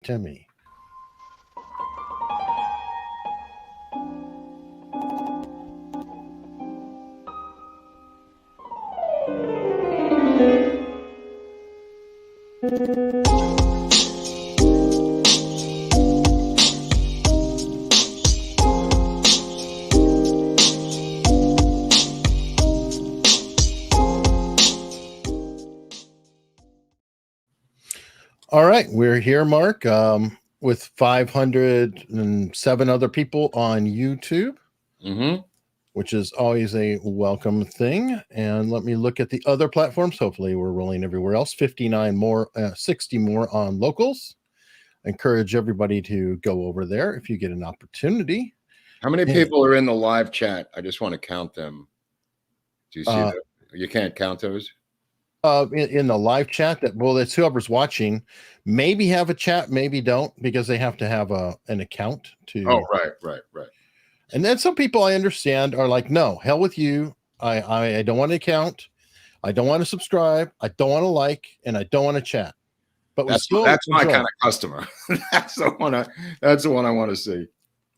Timmy. All right, we're here, Mark, with 507 other people on YouTube, which is always a welcome thing. And let me look at the other platforms. Hopefully, we're rolling everywhere else. 59 more, 60 more on locals. Encourage everybody to go over there if you get an opportunity. How many people are in the live chat? I just want to count them. Do you see that? You can't count those? In the live chat, it's whoever's watching. Maybe have a chat, maybe don't, because they have to have an account to. Oh, right. And then some people I understand are like, no, hell with you. I don't want to account. I don't want to subscribe. I don't want to like, and I don't want to chat. But that's my kind of customer. That's the one I want to see.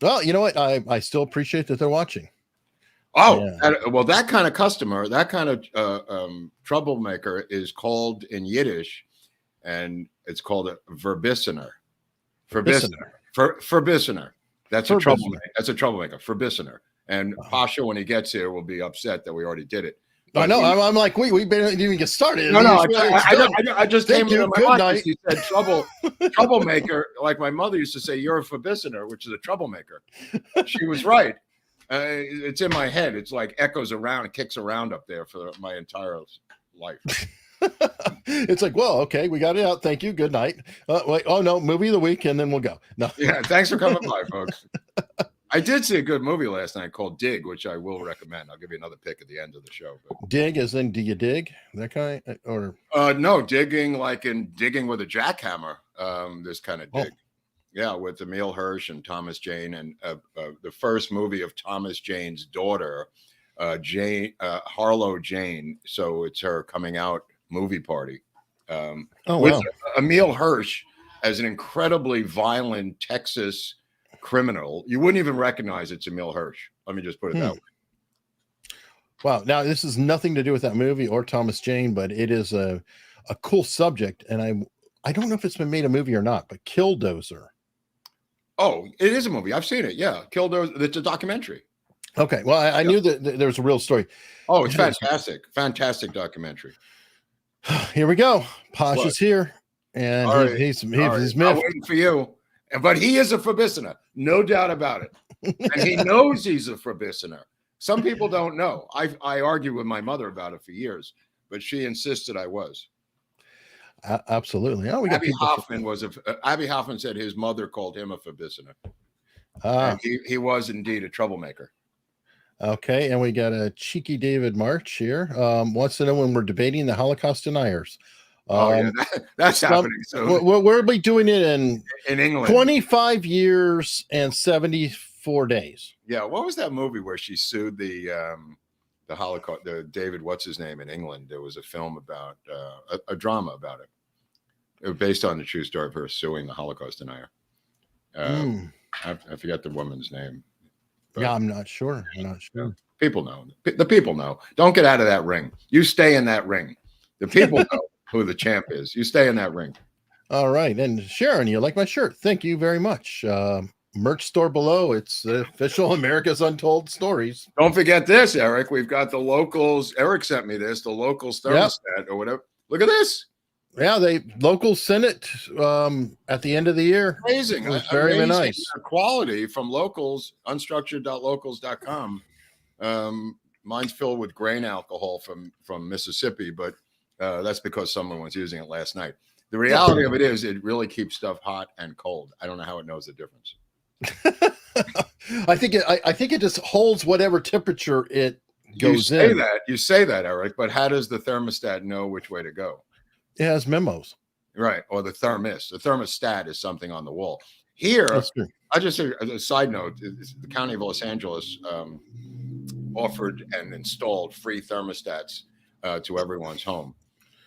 Well, you know what? I still appreciate that they're watching. Oh, yeah. That kind of customer, that kind of troublemaker is called in Yiddish, and it's called a verbissiner. Verbissiner. That's a troublemaker. That's a troublemaker. Verbissiner. And Pasha, when he gets here, will be upset that we already did it. I know. I'm like, we didn't even get started. No. I just came to my mind. You said troublemaker. Like my mother used to say, "You're a verbissiner," which is a troublemaker. She was right. It's in my head. It's like echoes around, it kicks around up there for my entire life. It's like, well, okay, we got it out. Thank you. Good night. Wait, oh no, movie of the week, and then we'll go. No. Yeah, thanks for coming by, folks. I did see a good movie last night called Dig, which I will recommend. I'll give you another pick at the end of the show. But. Dig as in, do you dig? That kind or no, digging like in digging with a jackhammer. This kind of dig. Yeah, with Emile Hirsch and Thomas Jane, and the first movie of Thomas Jane's daughter, Harlow Jane. So it's her coming out movie party. With Emile Hirsch as an incredibly violent Texas criminal. You wouldn't even recognize it's Emile Hirsch. Let me just put it that way. Wow. Now, this has nothing to do with that movie or Thomas Jane, but it is a cool subject. And I don't know if it's been made a movie or not, but Killdozer. Oh, it is a movie. I've seen it. Yeah. Killdozer. It's a documentary. Okay. Well, I knew that there was a real story. Oh, it's fantastic. Fantastic documentary. Here we go. Posh is here. And he's I'm waiting for you. But he is a verbissiner. No doubt about it. And he knows he's a verbissiner. Some people don't know. I argued with my mother about it for years, but she insisted I was. Absolutely. Oh, we got Abby Hoffman said his mother called him a verbissiner. And he was indeed a troublemaker. Okay, and we got a cheeky David March here. Wants to know when we're debating the Holocaust deniers. That's happening. So we'll be doing it in England. 25 years and 74 days. Yeah, what was that movie where she sued the Holocaust? The David, what's his name in England? There was a film about a drama about it. It was based on the true story of her suing the Holocaust denier. I forget the woman's name. Yeah, I'm not sure. People know. The people know. Don't get out of that ring. You stay in that ring. The people know who the champ is. You stay in that ring. All right. And Sharon, you like my shirt. Thank you very much. Merch store below. It's the official America's Untold Stories. Don't forget this, Eric. We've got the locals. Eric sent me this, the locals thermostat or whatever. Look at this. Yeah, locals sent it at the end of the year. Amazing. It was very nice. Quality from locals, unstructured.locals.com. Mine's filled with grain alcohol from Mississippi, but that's because someone was using it last night. The reality of it is it really keeps stuff hot and cold. I don't know how it knows the difference. I think it just holds whatever temperature it goes in. You say that, Eric, but how does the thermostat know which way to go? It has memos. Right. Or the thermos. The thermostat is something on the wall. Here, I just say as a side note, the County of Los Angeles offered and installed free thermostats to everyone's home.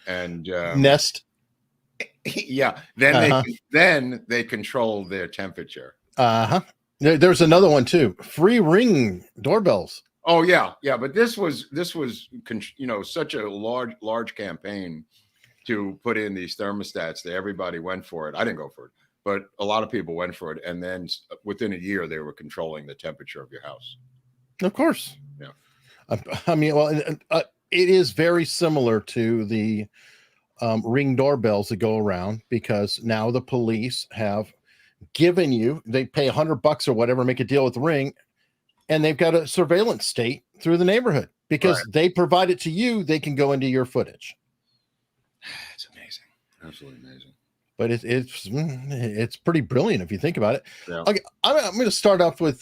And Nest. Yeah. Then they control their temperature. There's another one too. Free Ring doorbells. Oh yeah, yeah. But this was such a large campaign to put in these thermostats that everybody went for it. I didn't go for it, but a lot of people went for it. And then within a year, they were controlling the temperature of your house. Of course. Yeah. I mean, well, it is very similar to the Ring doorbells that go around, because now the police have given you, they pay $100 or whatever, make a deal with the Ring, and they've got a surveillance state through the neighborhood because they provide it to you. They can go into your footage. It's amazing. Absolutely amazing. But it's pretty brilliant if you think about it. Yeah. Okay, I'm going to start off with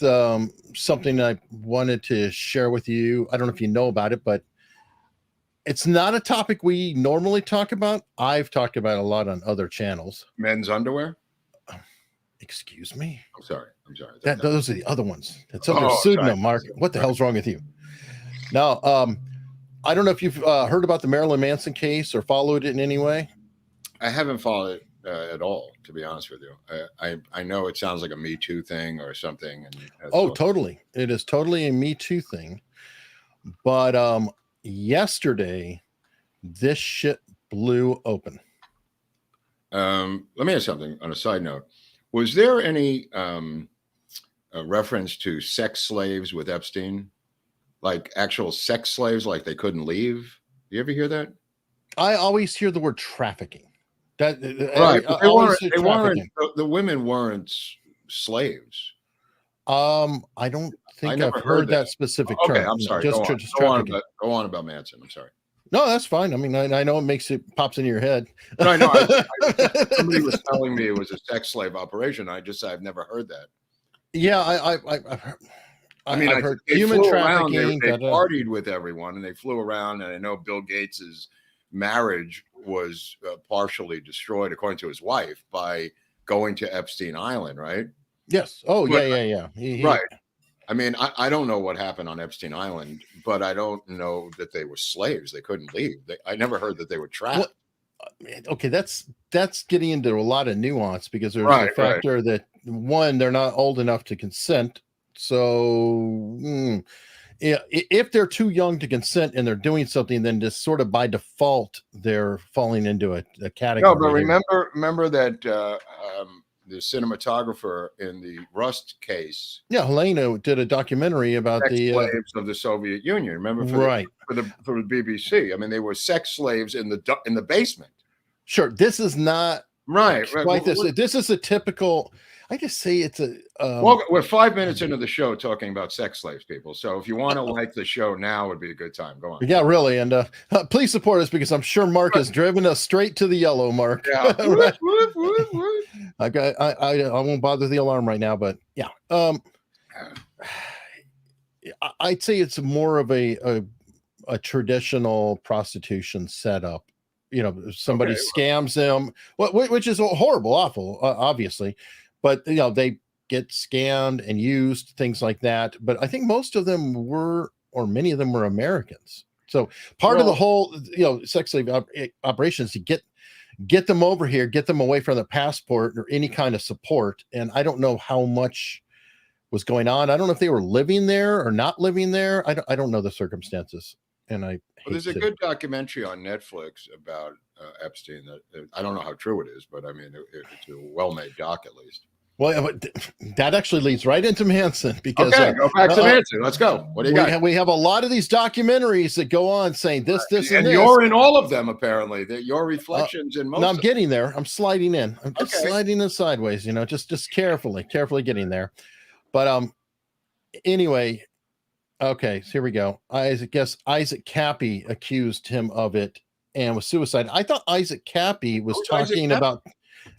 something I wanted to share with you. I don't know if you know about it, but it's not a topic we normally talk about. I've talked about it a lot on other channels. Men's underwear? Excuse me? I'm sorry. Those are the other ones. It's under pseudonym, Mark. What the hell's wrong with you? Now, I don't know if you've heard about the Marilyn Manson case or followed it in any way. I haven't followed it at all, to be honest with you. I know it sounds like a Me Too thing or something. Totally. It is totally a Me Too thing. But yesterday, this shit blew open. Let me ask something on a side note. Was there any reference to sex slaves with Epstein? Like actual sex slaves, like they couldn't leave? You ever hear that? I always hear the word trafficking. Right. The women weren't slaves. I don't think I've heard that specific term. Okay, I'm sorry. Just go on about Manson. I'm sorry. No, that's fine. I mean, I know it pops into your head. No, I know. Somebody was telling me it was a sex slave operation. I've never heard that. Yeah, I've heard human trafficking. They partied with everyone, and they flew around. And I know Bill Gates's marriage was partially destroyed, according to his wife, by going to Epstein Island, right? Yes. Oh, yeah. Right. I mean, I don't know what happened on Epstein Island, but I don't know that they were slaves. They couldn't leave. I never heard that they were trapped. Okay, that's getting into a lot of nuance, because there's the factor that, one, they're not old enough to consent. So if they're too young to consent and they're doing something, then just sort of by default, they're falling into a category. No, but remember that the cinematographer in the Rust case. Yeah, Helena did a documentary about the slaves of the Soviet Union. Remember, for the BBC. I mean, they were sex slaves in the basement. Sure, this is not right. Like this. This is a typical. I just say it's a. Well, we're 5 minutes into the show talking about sex slaves, people. So if you want to like the show now, would be a good time. Go on. Yeah, really, and please support us, because I'm sure Mark has driven us straight to the yellow, Mark. Yeah. Right. I won't bother the alarm right now, but yeah. I'd say it's more of a traditional prostitution setup. Somebody scams them, which is horrible, awful, obviously. But they get scammed and used, things like that. But I think most of them many of them were Americans. So part of the whole, sex slave operations to get them over here, get them away from the passport or any kind of support. And I don't know how much was going on. I don't know if they were living there or not living there. I don't know the circumstances. And there's a good documentary on Netflix about Epstein that I don't know how true it is, but I mean, it's a well-made doc at least. Well, that actually leads right into Manson, because go back to Manson. Let's go. What do you got? We have a lot of these documentaries that go on saying this, and you're in all of them apparently. That your reflections in most. No, I'm getting there. I'm sliding in. I'm just sliding in sideways. Just carefully getting there. But anyway, okay. So here we go. I guess Isaac Cappy accused him of it and was suicide. I thought Isaac Cappy was talking about.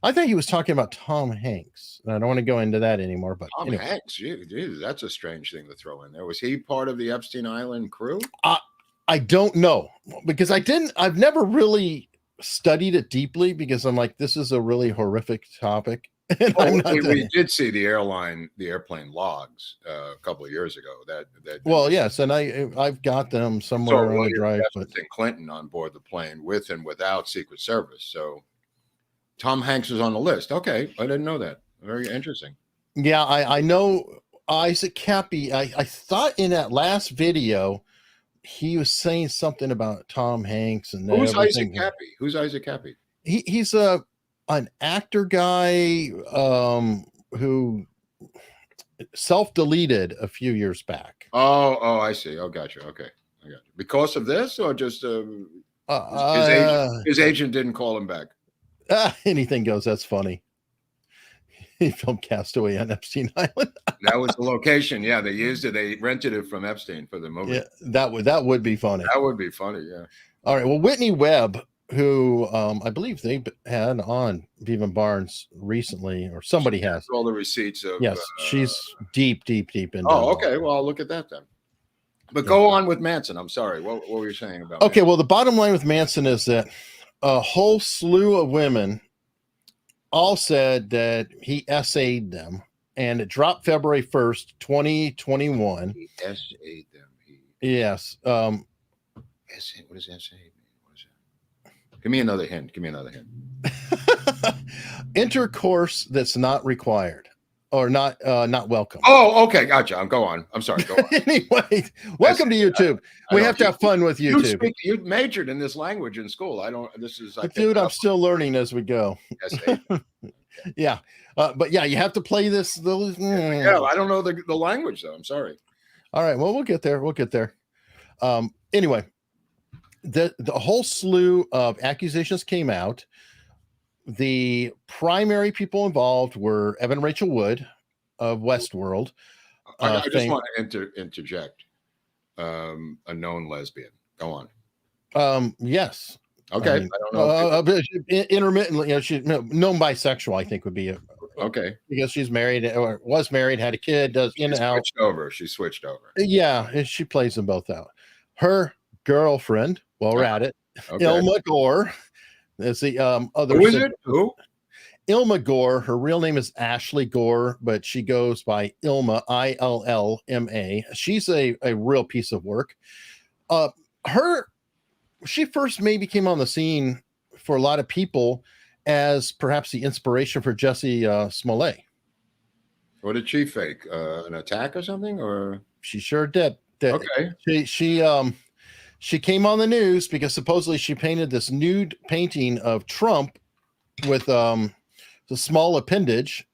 I think he was talking about Tom Hanks. And I don't want to go into that anymore. But Tom Hanks, geez, that's a strange thing to throw in there. Was he part of the Epstein Island crew? I don't know, because I've never really studied it deeply, because I'm like, this is a really horrific topic. And we did see the airplane logs a couple of years ago. Yes, and I've got them somewhere on the drive. But Clinton on board the plane with and without Secret Service. So Tom Hanks was on the list. Okay, I didn't know that. Very interesting. Yeah, I know Isaac Cappy. I thought in that last video he was saying something about Tom Hanks and Who's everything. Isaac Cappy? Who's Isaac Cappy? He's an actor guy who self-deleted a few years back. Oh, I see. Oh, gotcha. Okay, I got you. Because of this, or just his agent didn't call him back? Anything goes. That's funny. He filmed Castaway on Epstein Island. That was the location. Yeah, they used it. They rented it from Epstein for the movie. Yeah, that would be funny. That would be funny. Yeah. All right. Well, Whitney Webb, who I believe they had on Beav and Barnes recently, or somebody has all the receipts of. Yes, she's deep into. Oh, okay. Well, I'll look at that then. But go on with Manson. I'm sorry. What were you saying about? Okay. Manson? Well, the bottom line with Manson is that a whole slew of women all said that he essayed them, and it dropped February 1st, 2021. He essayed them. Yes. Essay. What does essay mean? What is that? Give me another hint. Intercourse that's not required or not welcome. Oh, okay, gotcha. Go on. I'm sorry. Go on. Anyway, welcome to YouTube. We have to have fun with YouTube. You majored in this language in school. Dude, I'm still learning as we go. Yeah. But yeah, you have to play this. Yeah, I don't know the language though. I'm sorry. All right. Well, we'll get there. Anyway, the whole slew of accusations came out. The primary people involved were Evan Rachel Wood of Westworld. I just want to interject. A known lesbian. Go on. Yes. Okay. I don't know. Intermittently, she's known bisexual, I think would be okay. Because she's married or was married, had a kid, does in and out. She switched over. Yeah, and she plays them both out. Her girlfriend, while we're at it, Ilma Gore. Is the other. Who is it? Who? Ilma Gore. Her real name is Ashley Gore, but she goes by Ilma, Illma. She's a real piece of work. She first maybe came on the scene for a lot of people as perhaps the inspiration for Jussie Smollett. What did she fake? An attack or something? Or she sure did. Okay. She came on the news because supposedly she painted this nude painting of Trump with the small appendage,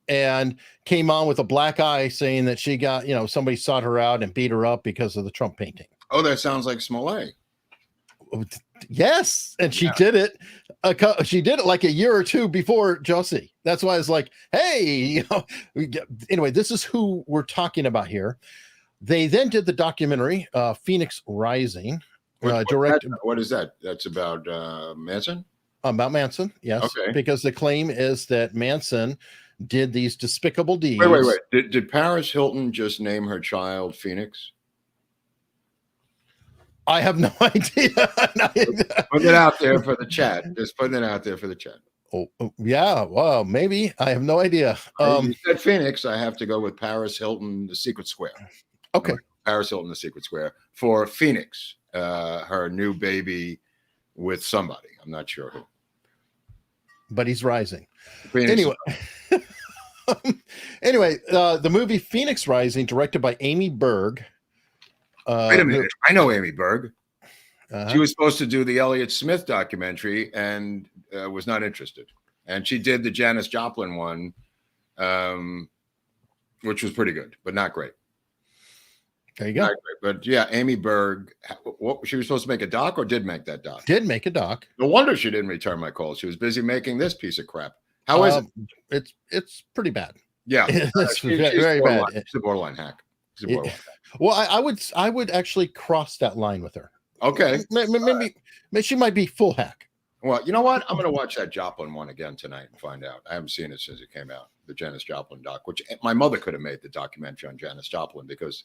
and came on with a black eye saying that she got, somebody sought her out and beat her up because of the Trump painting. Oh, that sounds like Smollett. Yes, and she did it. She did it like a year or two before Jussie. That's why I was like, hey, anyway, this is who we're talking about here. They then did the documentary, Phoenix Rising. What is that? That's about Manson? About Manson, yes. Okay. Because the claim is that Manson did these despicable deeds. Wait. Did Paris Hilton just name her child Phoenix? I have no idea. Put it out there for the chat. Just putting it out there for the chat. Oh yeah. Well, maybe. I have no idea. You said Phoenix. I have to go with Paris Hilton, The Secret Square. Okay. Paris Hilton, The Secret Square for Phoenix, her new baby with somebody. I'm not sure who. But he's rising. Phoenix. Anyway, the movie Phoenix Rising, directed by Amy Berg. Wait a minute. I know Amy Berg. She was supposed to do the Elliott Smith documentary and was not interested. And she did the Janis Joplin one, which was pretty good, but not great. There you go. But yeah, Amy Berg, she was supposed to make a doc or did make that doc? Did make a doc. No wonder she didn't return my call. She was busy making this piece of crap. How is it? It's pretty bad. Yeah. It's very bad. She's a borderline hack. Well, I would actually cross that line with her. Okay. Maybe she might be full hack. Well, you know what? I'm going to watch that Joplin one again tonight and find out. I haven't seen it since it came out, the Janis Joplin doc, which my mother could have made the documentary on Janis Joplin because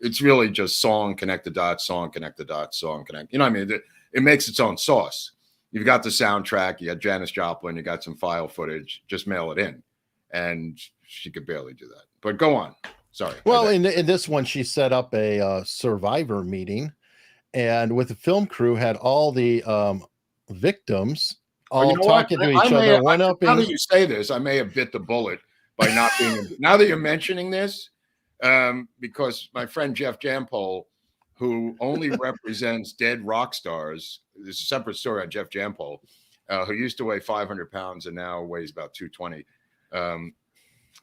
it's really just song, connect the dots, song, connect the dots, song, connect. You know what I mean? It makes its own sauce. You've got the soundtrack, you got Janis Joplin, you got some file footage, just mail it in. And she could barely do that. But go on. Sorry. Well, in this one, she set up a survivor meeting, and with the film crew had all the victims all talking to each other. One up. Now that you say this, I may have bit the bullet by not being. Now that you're mentioning this, because my friend Jeff Jampol, who only represents dead rock stars, there's a separate story on Jeff Jampol, who used to weigh 500 pounds and now weighs about 220.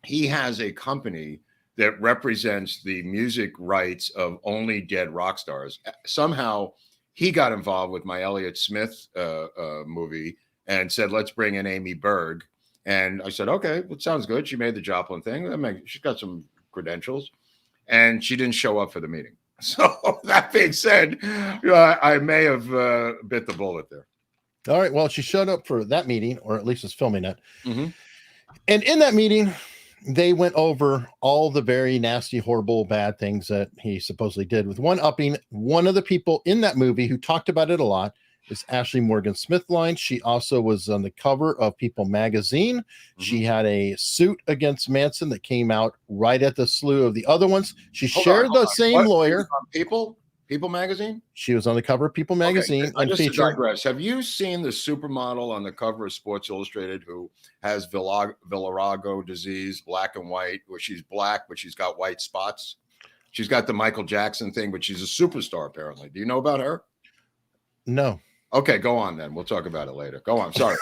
He has a company that represents the music rights of only dead rock stars. Somehow he got involved with my Elliott Smith movie and said, let's bring in Amy Berg. And I said, okay, that sounds good. She made the Joplin thing. She's got some credentials. And she didn't show up for the meeting. So that being said, I may have bit the bullet there. All right. Well, she showed up for that meeting, or at least was filming it. Mm-hmm. And in that meeting, they went over all the very nasty, horrible, bad things that he supposedly did, with one upping one of the people in that movie who talked about it a lot is Ashley Morgan Smithline. She also was on the cover of People magazine. Mm-hmm. She had a suit against Manson that came out right at the slew of the other ones. She shared the same lawyer. People magazine? She was on the cover of People magazine. Okay, and just to digress, have you seen the supermodel on the cover of Sports Illustrated who has Villarago disease, black and white, where she's black, but she's got white spots? She's got the Michael Jackson thing, but she's a superstar, apparently. Do you know about her? No. Okay, go on then. We'll talk about it later. Go on. Sorry.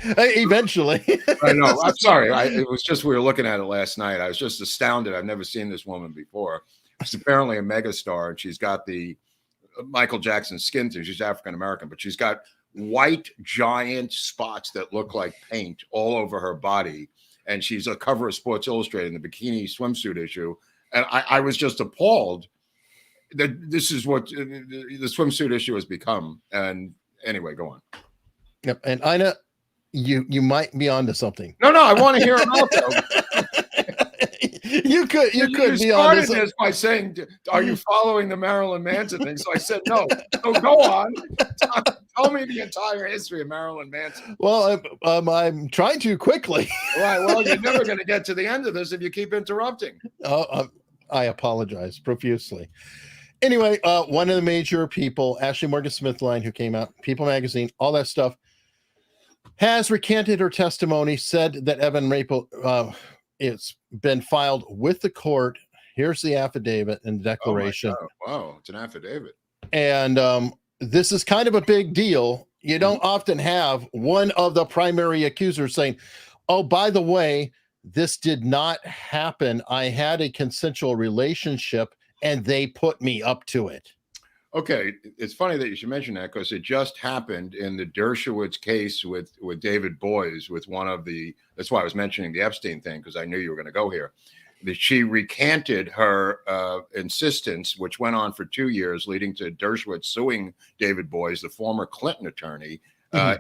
Eventually. I know. I'm sorry. It was just, we were looking at it last night. I was just astounded. I've never seen this woman before. She's apparently a megastar, and she's got the Michael Jackson skin thing. She's African American, but she's got white giant spots that look like paint all over her body. And she's a cover of Sports Illustrated in the bikini swimsuit issue. And I was just appalled that this is what the swimsuit issue has become. And anyway, go on. Yep. And Ina, you might be onto something. No, I want to hear about that. You could be on this by saying, "Are you following the Marilyn Manson thing?" So I said, "No." So go on. Tell me the entire history of Marilyn Manson. Well, I'm trying to quickly. Right. Well, you're never going to get to the end of this if you keep interrupting. I apologize profusely. Anyway, one of the major people, Ashley Morgan Smithline, who came out, People magazine, all that stuff, has recanted her testimony, said that Evan Rapel, it's been filed with the court. Here's the affidavit and declaration. Oh, wow, it's an affidavit. And this is kind of a big deal. You don't often have one of the primary accusers saying, oh, by the way, this did not happen. I had a consensual relationship and they put me up to it. Okay, it's funny that you should mention that because it just happened in the Dershowitz case with David Boies, with one of the, that's why I was mentioning the Epstein thing, because I knew you were going to go here, that she recanted her insistence, which went on for 2 years, leading to Dershowitz suing David Boies, the former Clinton attorney,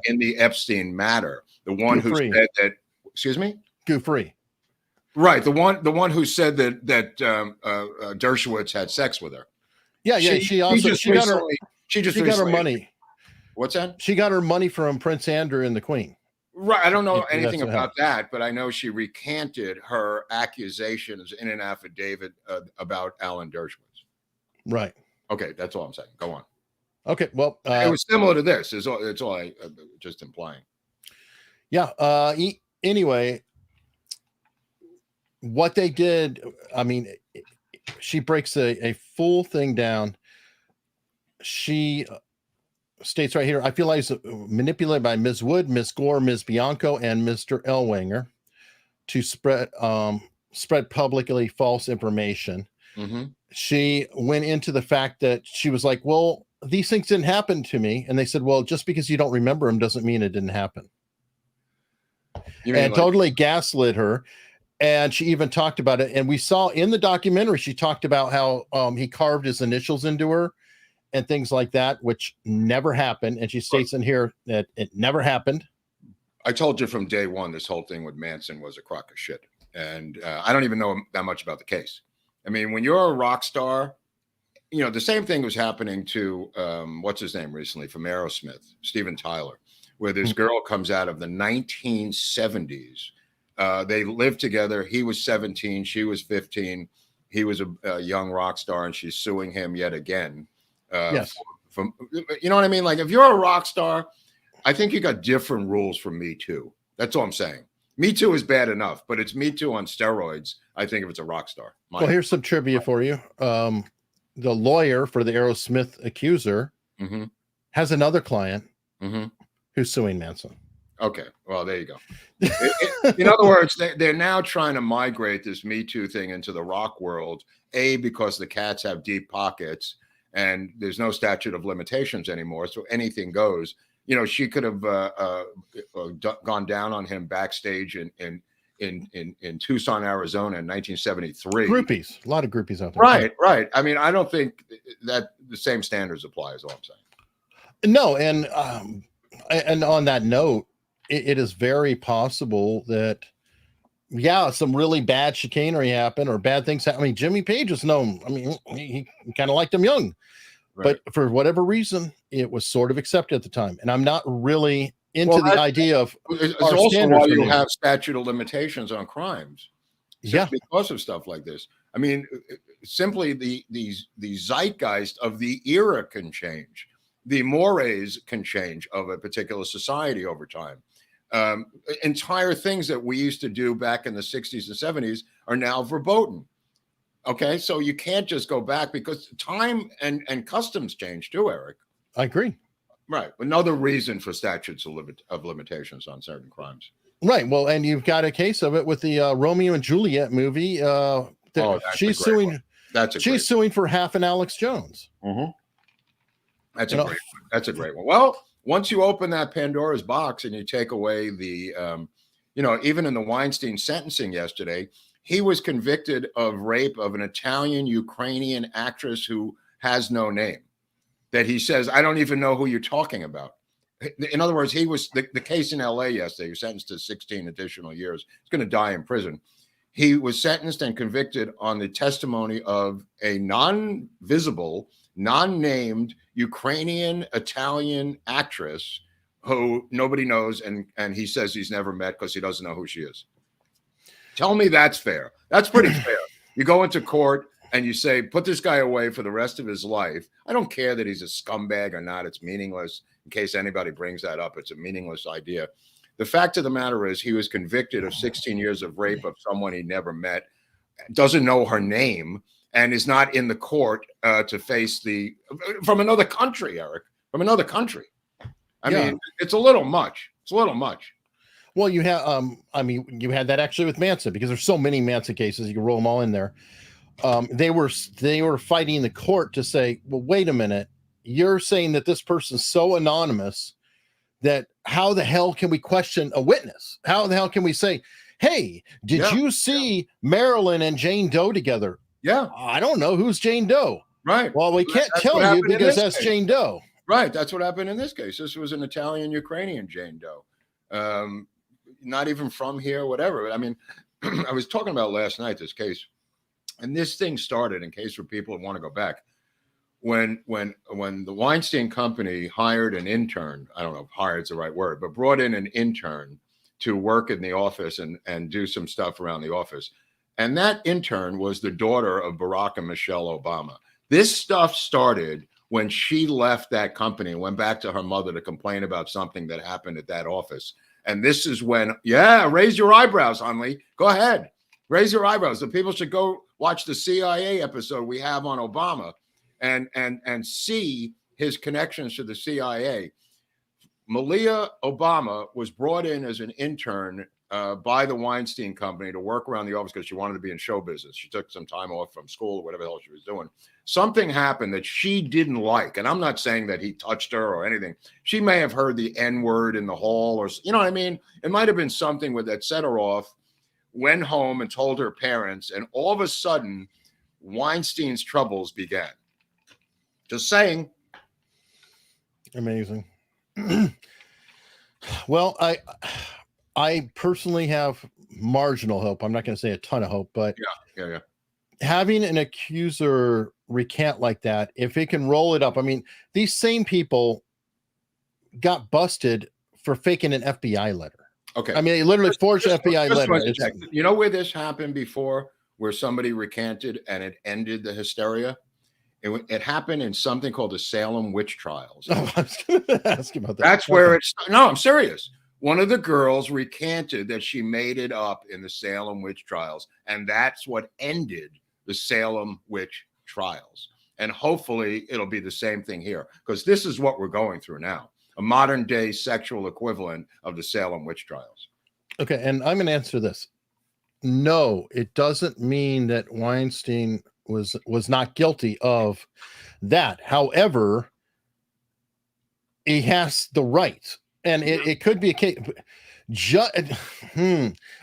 in the Epstein matter. The one who said that, excuse me? Groubert. Right, the one who said that Dershowitz had sex with her. Yeah, she got her money. What's that? She got her money from Prince Andrew and the Queen. Right. I don't know anything about that, but I know she recanted her accusations in an affidavit about Alan Dershowitz. Right. Okay, that's all I'm saying. Go on. Okay. Well, it was similar to this. It's all I just implying. Yeah. Anyway, what they did, I mean, she breaks a full thing down. She states right here, I feel like it's manipulated by Ms. Wood, Ms. Gore, Ms. Bianco, and Mr. Ellwanger to spread publicly false information. Mm-hmm. She went into the fact that she was like, well, these things didn't happen to me. And they said, well, just because you don't remember them doesn't mean it didn't happen. And totally gaslit her. And she even talked about it. And we saw in the documentary, she talked about how he carved his initials into her and things like that, which never happened. And she states in here that it never happened. I told you from day one, this whole thing with Manson was a crock of shit. And I don't even know that much about the case. I mean, when you're a rock star, you know, the same thing was happening to, what's his name recently from Aerosmith, Steven Tyler, where this girl comes out of the 1970s. They lived together. He was 17. She was 15. He was a young rock star, and she's suing him yet again. Yes. From, you know what I mean? Like, if you're a rock star, I think you got different rules for Me Too. That's all I'm saying. Me Too is bad enough, but it's Me Too on steroids. I think if it's a rock star. Well, here's some trivia for you. The lawyer for the Aerosmith Accuser has another client who's suing Manson. Okay, well, there you go. In other words, they're now trying to migrate this Me Too thing into the rock world, because the cats have deep pockets and there's no statute of limitations anymore, so anything goes. You know, she could have gone down on him backstage in Tucson, Arizona in 1973. Groupies, a lot of groupies out there. Right. I mean, I don't think that the same standards apply, is all I'm saying. No, and on that note, it is very possible that, some really bad chicanery happened or bad things happen. I mean, Jimmy Page is known. I mean, he kind of liked him young, but for whatever reason, it was sort of accepted at the time. And I'm not really into the idea of. It's also why you have statute of limitations on crimes. Because of stuff like this. I mean, simply the zeitgeist of the era can change. The mores can change of a particular society over time. Entire things that we used to do back in the 60s and 70s are now verboten. Okay, so you can't just go back because time and customs change too, Eric. I agree. Right. Another reason for statutes of limitations on certain crimes. Right. Well, and you've got a case of it with the Romeo and Juliet movie. She's suing. She's suing for half an Alex Jones. That's a great one. Well, once you open that Pandora's box and you take away the, even in the Weinstein sentencing yesterday, he was convicted of rape of an Italian-Ukrainian actress who has no name. That he says, I don't even know who you're talking about. In other words, he was the case in LA yesterday. He was sentenced to 16 additional years. He's going to die in prison. He was sentenced and convicted on the testimony of a non-visible, non-named Ukrainian Italian actress who nobody knows, and he says he's never met because he doesn't know who she is. Tell me that's fair. That's pretty fair. You go into court and you say, put this guy away for the rest of his life. I don't care that he's a scumbag or not. It's meaningless. In case anybody brings that up, it's a meaningless idea. The fact of the matter is he was convicted of 16 years of rape of someone he never met, doesn't know her name, and is not in the court to face from another country, Eric, from another country. I mean, it's a little much. It's a little much. Well, you have, you had that actually with Manson, because there's so many Manson cases, you can roll them all in there. They were fighting the court to say, well, wait a minute, you're saying that this person's so anonymous that how the hell can we question a witness? How the hell can we say, hey, did you see Marilyn and Jane Doe together? Yeah. I don't know who's Jane Doe. Right. Well, we can't tell you because that's Jane Doe. Right. That's what happened in this case. This was an Italian-Ukrainian Jane Doe. Not even from here, whatever. I mean, I was talking about last night, this case, and this thing started, in case for people who want to go back, when the Weinstein Company hired an intern, I don't know if hired's the right word, but brought in an intern to work in the office and do some stuff around the office. And that intern was the daughter of Barack and Michelle Obama. This stuff started when she left that company and went back to her mother to complain about something that happened at that office. And this is when, raise your eyebrows, Hunley. Go ahead. Raise your eyebrows. The people should go watch the CIA episode we have on Obama and see his connections to the CIA. Malia Obama was brought in as an intern by the Weinstein Company to work around the office because she wanted to be in show business. She took some time off from school or whatever the hell she was doing. Something happened that she didn't like. And I'm not saying that he touched her or anything. She may have heard the N-word in the hall, or, you know what I mean? It might have been something that set her off, went home and told her parents, and all of a sudden, Weinstein's troubles began. Just saying. Amazing. Well, I personally have marginal hope. I'm not going to say a ton of hope, but yeah. Having an accuser recant like that, if it can roll it up. I mean, these same people got busted for faking an FBI letter. Okay. I mean, they literally forged an FBI letter. You know where this happened before, where somebody recanted and it ended the hysteria? It happened in something called the Salem witch trials. Oh, I was going to ask you about that. That's where it's. No, I'm serious. One of the girls recanted that she made it up in the Salem witch trials, and that's what ended the Salem witch trials. And hopefully it'll be the same thing here, because this is what we're going through now, a modern day sexual equivalent of the Salem witch trials. Okay, and I'm going to answer this. No, it doesn't mean that Weinstein was not guilty of that. However, he has the right, and it could be a case.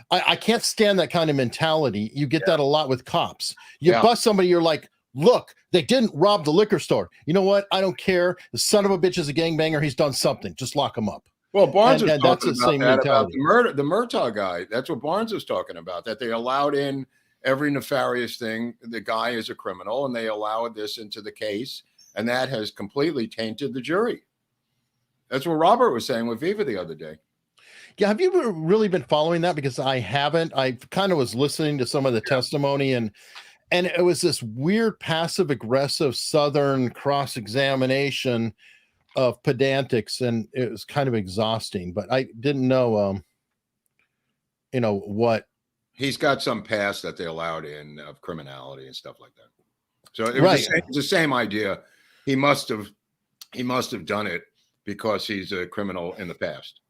I can't stand that kind of mentality. You get that a lot with cops. You bust somebody, you're like, look, they didn't rob the liquor store. You know what? I don't care. The son of a bitch is a gangbanger. He's done something. Just lock him up. Well, Barnes is that's talking the same mentality. about the Murtaugh guy. That's what Barnes is talking about, that they allowed in every nefarious thing. The guy is a criminal, and they allowed this into the case, and that has completely tainted the jury. That's what Robert was saying with Viva the other day. Yeah, have you really been following that? Because I haven't. I kind of was listening to some of the testimony, and it was this weird passive-aggressive Southern cross-examination of pedantics, and it was kind of exhausting. But I didn't know, what he's got some past that they allowed in of criminality and stuff like that. So it was the same idea. He must have done it because he's a criminal in the past.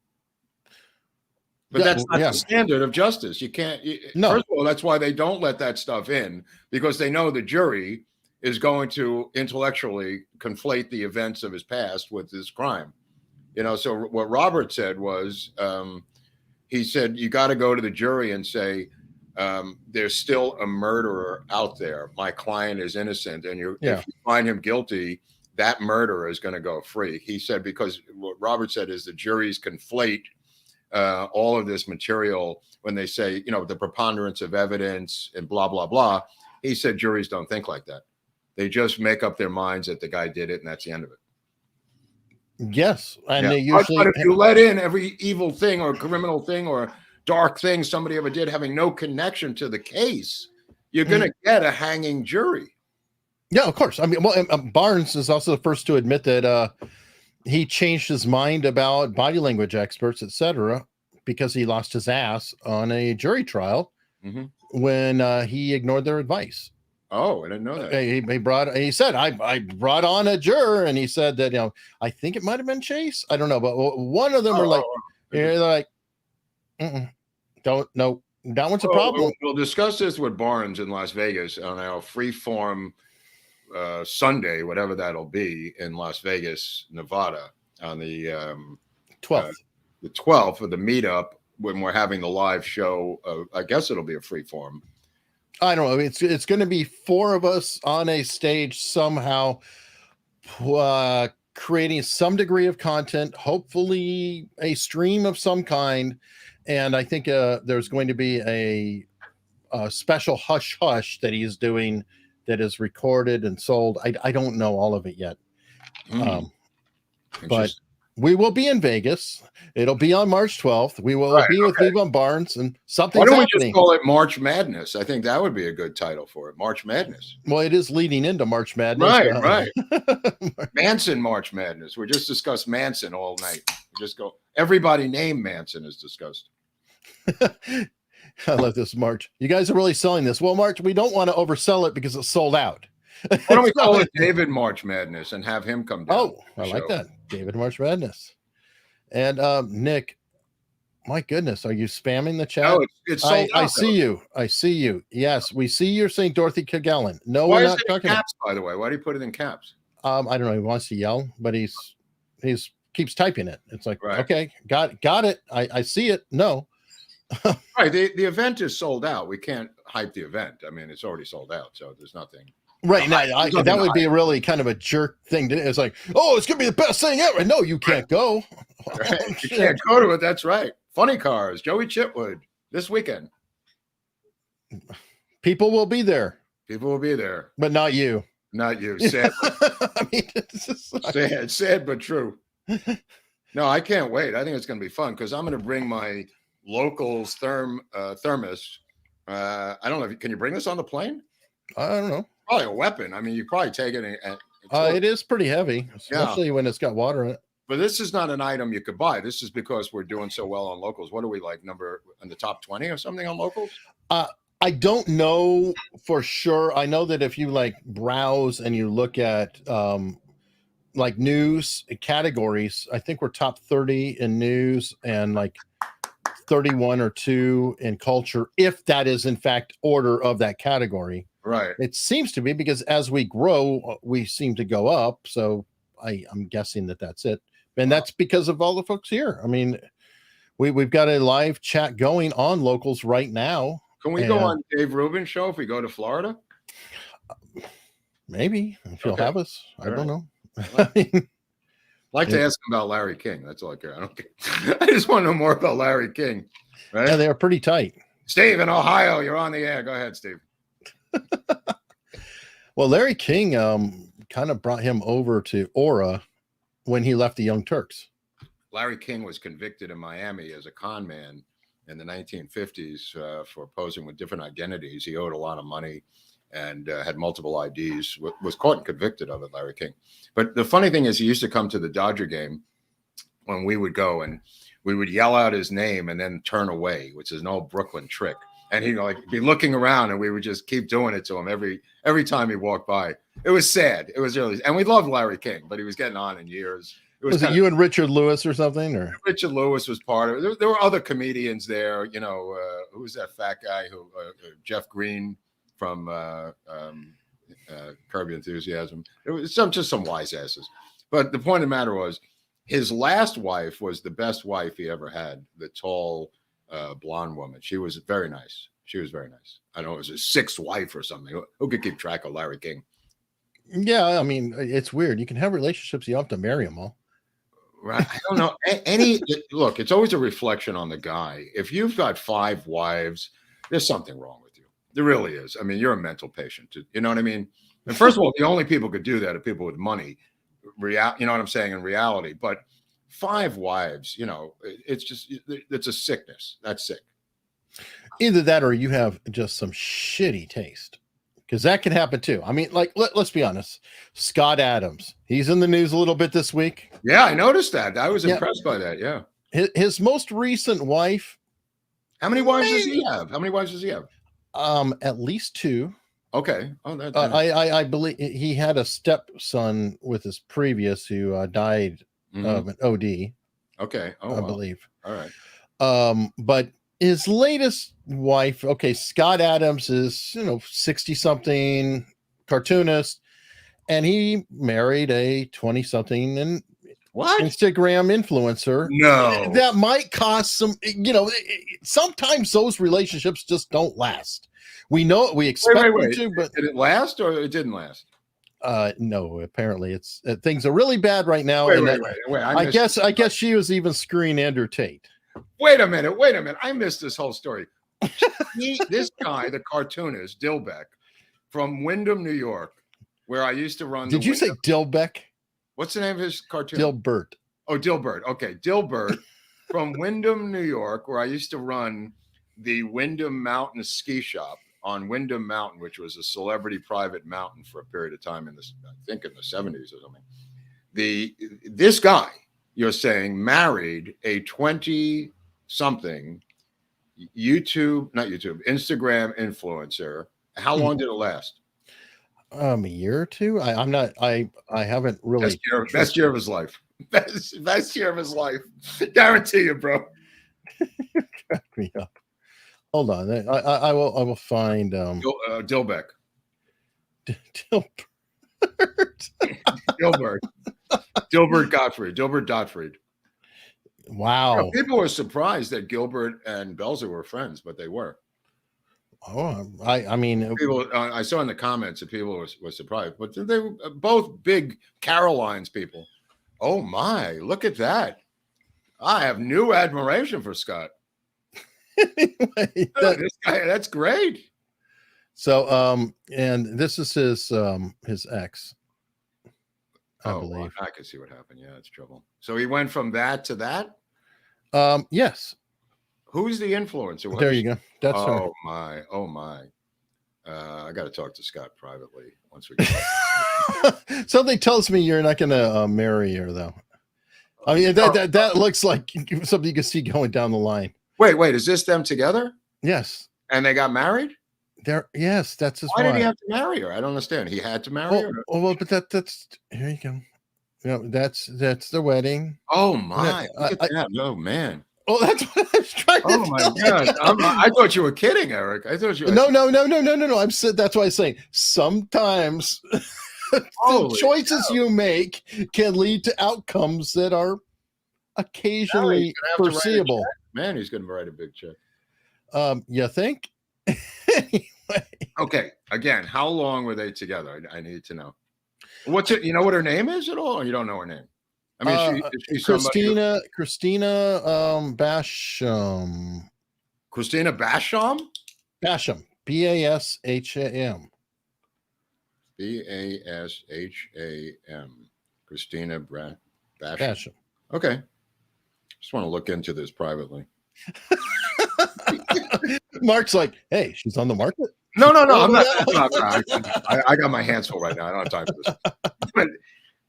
But that's not the standard of justice. You can't. No. First of all, that's why they don't let that stuff in, because they know the jury is going to intellectually conflate the events of his past with his crime. So what Robert said was, he said, you got to go to the jury and say, there's still a murderer out there. My client is innocent. And if you find him guilty, that murderer is going to go free. He said, because what Robert said is the juries conflate all of this material when they say, the preponderance of evidence and blah, blah, blah. He said juries don't think like that. They just make up their minds that the guy did it, and that's the end of it. Yes. And they usually. But if you let in every evil thing or criminal thing or dark thing somebody ever did having no connection to the case, you're going to get a hanging jury. Yeah, of course. I mean, Barnes is also the first to admit that he changed his mind about body language experts, etc., because he lost his ass on a jury trial when he ignored their advice. Oh, I didn't know that. He said, I brought on a juror, and he said that, I think it might have been Chase. I don't know, but one of them they're like, don't know. That one's a problem. We'll discuss this with Barnes in Las Vegas on our Freeform Sunday, whatever that'll be, in Las Vegas, Nevada, on the 12th. The 12th of the meetup, when we're having the live show. I guess it'll be a Freeform. I don't know. It's going to be four of us on a stage somehow, creating some degree of content, hopefully a stream of some kind. And I think there's going to be a special hush hush that he's doing that is recorded and sold. I don't know all of it yet. But we will be in Vegas. It'll be on March 12th. We will be with Viva Barnes, and something's happening. Why don't we just call it March Madness? I think that would be a good title for it. March Madness. Well, it is leading into March Madness. Right. Manson March Madness. We just discussed Manson all night. We just go, everybody named Manson is discussed. I love this, March. You guys are really selling this. Well, March, we don't want to oversell it because it's sold out. Why don't we call it David March Madness and have him come down? Oh, I like that. David March Madness. And Nick, my goodness, are you spamming the chat? No, it's sold out. I see you. I see you. Yes, we see you're saying Dorothy Kagellen. No, why we're is not it talking in caps, by the way? Why do you put it in caps? I don't know. He wants to yell, but he's keeps typing it. It's like, okay, got it. I see it. No. Right. The event is sold out. We can't hype the event. I mean, it's already sold out, so there's nothing. Right. Now, that would be a really kind of a jerk thing. It's like, oh, it's going to be the best thing ever. No, you can't go. Right. You can't go to it. That's right. Funny Cars, Joey Chitwood, this weekend. People will be there. People will be there. But not you. Not you. Sad. I mean, it's just sad, but true. No, I can't wait. I think it's going to be fun because I'm going to bring my locals thermos. I don't know. Can you bring this on the plane? I don't know. probably a weapon. I mean, you probably take it and it is pretty heavy, especially when it's got water in it. But this is not an item you could buy. This is because we're doing so well on locals. What are we like, number in the top 20 or something on locals? I don't know for sure. I know that if you like browse and you look at like news categories, I think we're top 30 in news and like 31 or 2 in culture, if that is in fact order of that category. Right. It seems to be, because as we grow, we seem to go up. So I'm guessing that that's it. And that's because of all the folks here. I mean, we've got a live chat going on locals right now. Can we go on Dave Rubin's show if we go to Florida? Maybe, if you'll have us. I don't know. I mean, like to ask him about Larry King. That's all I care. I don't care. I just want to know more about Larry King. Right? Yeah, they are pretty tight. Steve in Ohio, you're on the air. Go ahead, Steve. Well, Larry King kind of brought him over to Aura when he left the Young Turks. Larry King was convicted in Miami as a con man in the 1950s for posing with different identities. He owed a lot of money and had multiple IDs, was caught and convicted of it, Larry King. But the funny thing is, he used to come to the Dodger game when we would go, and we would yell out his name and then turn away, which is an old Brooklyn trick. And he'd like be looking around, and we would just keep doing it to him every time he walked by. It was sad. It was really, and we loved Larry King, but he was getting on in years. Was it you and Richard Lewis or something? Or Richard Lewis was part of it. There were other comedians there. You know, who was that fat guy who Jeff Green from Curb Your Enthusiasm. It was just some wise asses. But the point of the matter was, his last wife was the best wife he ever had. The tall, blonde woman. She was very nice. She was very nice. I don't know, it was his sixth wife or something. Who could keep track of Larry King? Yeah, I mean, it's weird. You can have relationships. You don't have to marry them all. Right. I don't know. Look, it's always a reflection on the guy. If you've got 5 wives, there's something wrong with you. There really is. I mean, you're a mental patient. You know what I mean? And first of all, the only people could do that are people with money. You know what I'm saying? In reality, but 5 wives, you know, it's a sickness. That's sick. Either that or you have just some shitty taste, because that can happen too. I mean, like, let's be honest. Scott Adams, he's in the news a little bit this week. Yeah, I noticed that. I was impressed by that. Yeah. His most recent wife. How many wives does he have? How many wives does he have? At least 2. Okay. Oh, that's I believe he had a stepson with his previous who died of an OD. Okay. I believe. All right. But his latest wife, okay, Scott Adams is, 60-something cartoonist, and he married a 20-something and Instagram influencer. No, that might cost some. Sometimes those relationships just don't last. We know we expect them to, but did it last or it didn't last? No, apparently it's things are really bad right now. Wait. I guess she was even screwing Andrew Tate. Wait a minute. I missed this whole story. This guy, the cartoonist, Dilbeck, from Windham, New York, where I used to run. Did you say Dilbeck? What's the name of his cartoon? Dilbert. Oh, Dilbert. Okay. Dilbert from Windham, New York, where I used to run the Windham Mountain Ski Shop on Windham Mountain, which was a celebrity private mountain for a period of time in the 70s or something. This guy, you're saying, married a 20-something Instagram influencer. How long did it last? A year or 2. I haven't really. Best year of his life. Best year of his life. Guarantee you, bro. Crack me up. Hold on. I will find Dilbeck. Dilbert Gottfried. Wow. People were surprised that Gilbert and Belzer were friends, but they were. Oh, I mean, people. I saw in the comments that people were surprised, but they were both big Caroline's people. Oh my! Look at that! I have new admiration for Scott. Anyway, this guy, that's great. So, and this is his ex. I believe. I can see what happened. Yeah, it's trouble. So he went from that to that. Yes. Who's the influencer? There you go. That's oh my. I got to talk to Scott privately once we get Something tells me you're not going to marry her, though. I mean, that looks like something you can see going down the line. Wait, is this them together? Yes. And they got married? Yes, that's his Why wife. did he have to marry her? I don't understand. He had to marry her? Well, but that's here you go. You know, that's the wedding. Oh my! Look at that! Oh man! Oh, that's what I was trying to. Oh my God! I thought you were kidding, Eric. I thought you. No. I'm saying that's why I'm saying sometimes the choices you make can lead to outcomes that are occasionally foreseeable. Man, he's going to write a big check. You think? Anyway. Okay. Again, how long were they together? I need to know. What's it? You know what her name is at all? Or you don't know her name? I mean, she's Christina Basham. Christina Basham? Basham. Basham. Basham. Christina Basham. Basham. Okay. Just want to look into this privately. Mark's like, hey, she's on the market. No. I'm not. I got my hands full right now. I don't have time for this.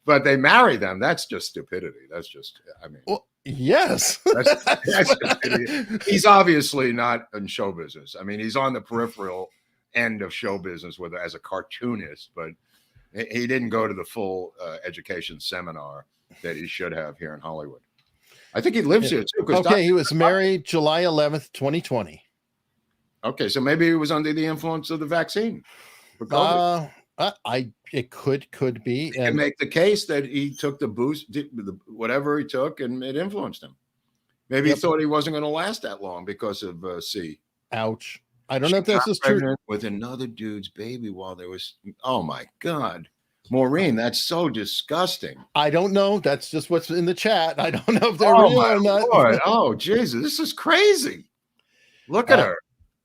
But they marry them. That's just stupidity. That's just, I mean. Well, yes. That's he's obviously not in show business. I mean, he's on the peripheral end of show business as a cartoonist, but he didn't go to the full education seminar that he should have here in Hollywood. I think he lives here too. Okay, he was married July 11th, 2020. Okay, so maybe he was under the influence of the vaccine. It could be. You can make the case that he took the boost, whatever he took, and it influenced him. Maybe he thought he wasn't going to last that long because of C. Ouch. I don't know if this is true. With another dude's baby while there was. Oh my God, Maureen, that's so disgusting. I don't know. That's just what's in the chat. I don't know if they're real or not. Lord. Oh Jesus, this is crazy. Look at her.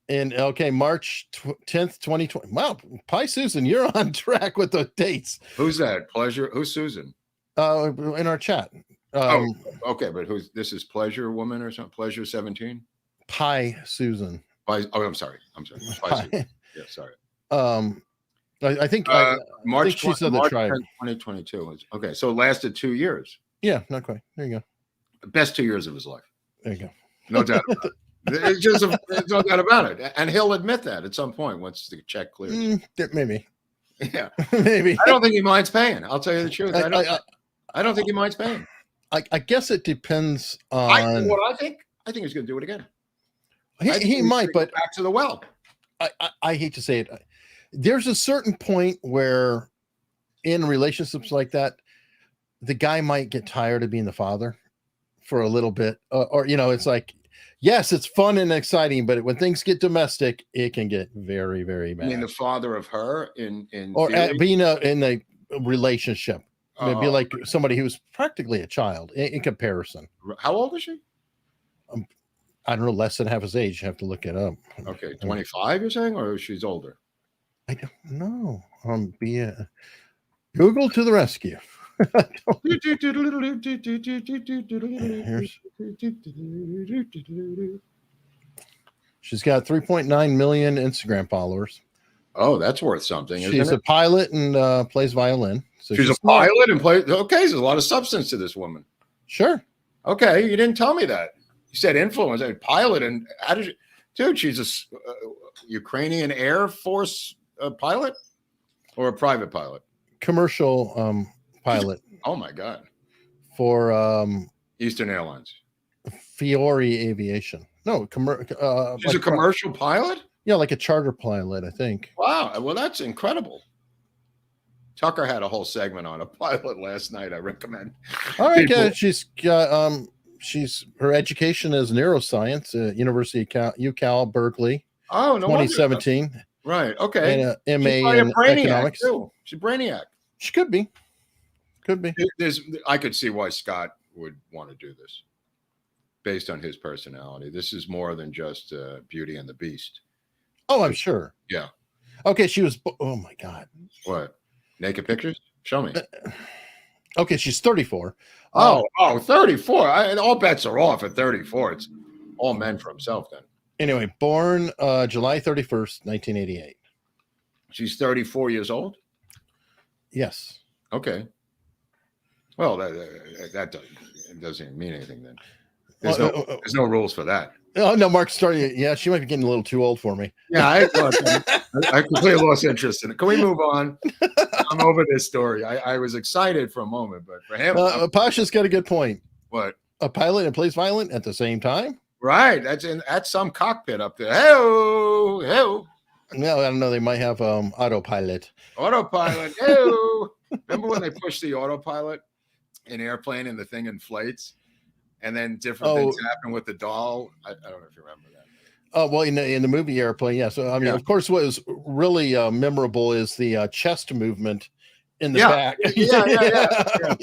And March 10th, 2020. Wow, Pie Susan, you're on track with the dates. Who's that? Pleasure. Who's Susan? In our chat. Okay, but this is Pleasure Woman or something? Pleasure 17? Pie Susan. I'm sorry. Pie Susan. Yeah, sorry. I think March. She said the tribe. 2022. Okay, so it lasted 2 years. Yeah, not quite. There you go. The best 2 years of his life. There you go. No doubt about it. There's no doubt about it, and he'll admit that at some point once the check clears. Maybe. Yeah, maybe. I don't think he minds paying. I'll tell you the truth. I don't think he minds paying. I guess it depends on what I think. I think he's going to do it again. He might, but back to the well. I hate to say it. There's a certain point where, in relationships like that, the guy might get tired of being the father for a little bit, or it's like. Yes, it's fun and exciting, but when things get domestic, it can get very, very bad. I mean, the father of her in being in a relationship. It'd be like somebody who's practically a child in comparison. How old is she? I don't know, less than half his age. You have to look it up. Okay, 25, you're saying, or she's older? I don't know. Google to the rescue. She's got 3.9 million Instagram followers. Oh, that's worth something. She's a pilot and plays violin. So she's a pilot and plays. Okay, there's a lot of substance to this woman. Sure. Okay, you didn't tell me that. You said influence. A pilot, and how did you, dude? She's a Ukrainian Air Force pilot or a private pilot. Commercial pilot. Oh my God. For Eastern Airlines. Fiore Aviation. No, she's a commercial pilot? Yeah, like a charter pilot, I think. Wow. Well, that's incredible. Tucker had a whole segment on a pilot last night. I recommend. All right, she's got her education is neuroscience, University of UCal Berkeley. Oh, no 2017. Wonder. Right. Okay. And a MA in economics. Too. She's a brainiac. She could be. I could see why Scott would want to do this based on his personality. This is more than just Beauty and the Beast. Oh, I'm sure. Yeah. Okay, she was. Oh my God. What? Naked pictures? Show me. Okay, she's 34. 34. All bets are off at 34. It's all men for himself then. Anyway, born July 31st, 1988. She's 34 years old. Yes. Okay. Well, that doesn't even mean anything then. There's no rules for that. Oh no, Mark's starting. Yeah, she might be getting a little too old for me. Yeah, I completely lost interest in it. Can we move on? I'm over this story. I was excited for a moment, but for him, Pasha's got a good point. What? A pilot and plays violent at the same time? Right. That's some cockpit up there. Hey-o, hey-o. No, I don't know. They might have autopilot. Autopilot. Hey-o. Remember when they pushed the autopilot in airplane and the thing inflates? And then different things happen with the doll. I don't know if you remember that. Oh, well, in the movie Airplane, yeah. So, I mean, of course, what was really memorable is the chest movement in the back. Yeah.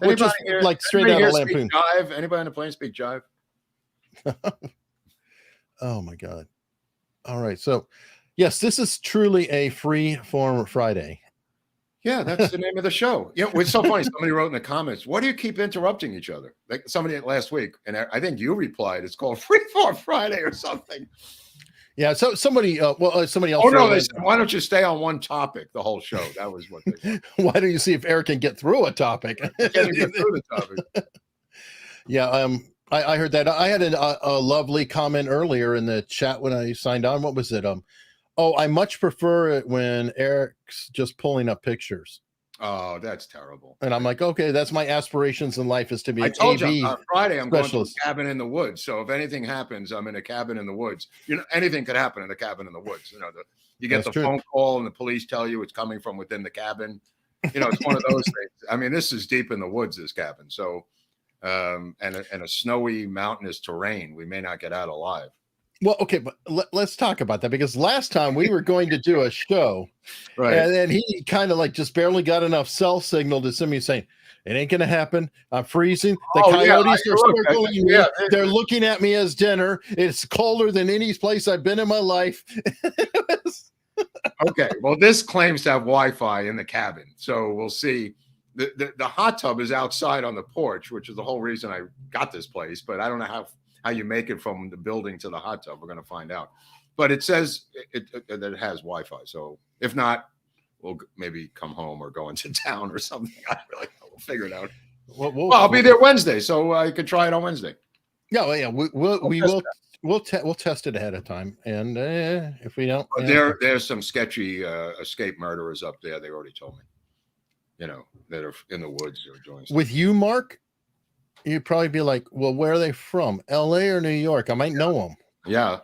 Which is like straight out of Lampoon. Jive? Anybody on the plane speak jive? Oh, my God. All right. So, yes, this is truly a free form Friday. Yeah, that's the name of the show. You know, it's so funny. Somebody wrote in the comments, "Why do you keep interrupting each other?" Like somebody last week, and I think you replied, "It's called Free Form Friday" or something. Yeah. So somebody else. Oh no! They said, "Why don't you stay on one topic the whole show?" That was what they said. Why don't you see if Eric can get through a topic? Get through the topic. Yeah. I heard that. I had a lovely comment earlier in the chat when I signed on. What was it? Oh, I much prefer it when Eric's just pulling up pictures. Oh, that's terrible. And I'm like, okay, that's my aspirations in life is to be. I told you on Friday I'm going to a cabin in the woods. So if anything happens, I'm in a cabin in the woods. You know, anything could happen in a cabin in the woods. You know, you get the phone call and the police tell you it's coming from within the cabin. You know, it's one of those things. I mean, this is deep in the woods, this cabin. So, and a snowy mountainous terrain. We may not get out alive. Well, okay, but let's talk about that because last time we were going to do a show, right? And then he kind of like just barely got enough cell signal to send me saying, "It ain't gonna happen. I'm freezing. The coyotes are circling me. They're looking at me as dinner. It's colder than any place I've been in my life." Okay, well, this claims to have Wi-Fi in the cabin, so we'll see. The hot tub is outside on the porch, which is the whole reason I got this place, but I don't know how you make it from the building to the hot tub. We're going to find out. But it says that it has Wi-Fi. So if not, we'll maybe come home or go into town or something. I really know. We'll figure it out. Well, I'll be there Wednesday, so I could try it on Wednesday. Yeah, well, yeah, we'll test it ahead of time, and if we don't, there's some sketchy escape murderers up there. They already told me, you know, that are in the woods or doing stuff. With you, Mark. You'd probably be like, well, where are they from? LA or New York? I might know them. Yeah.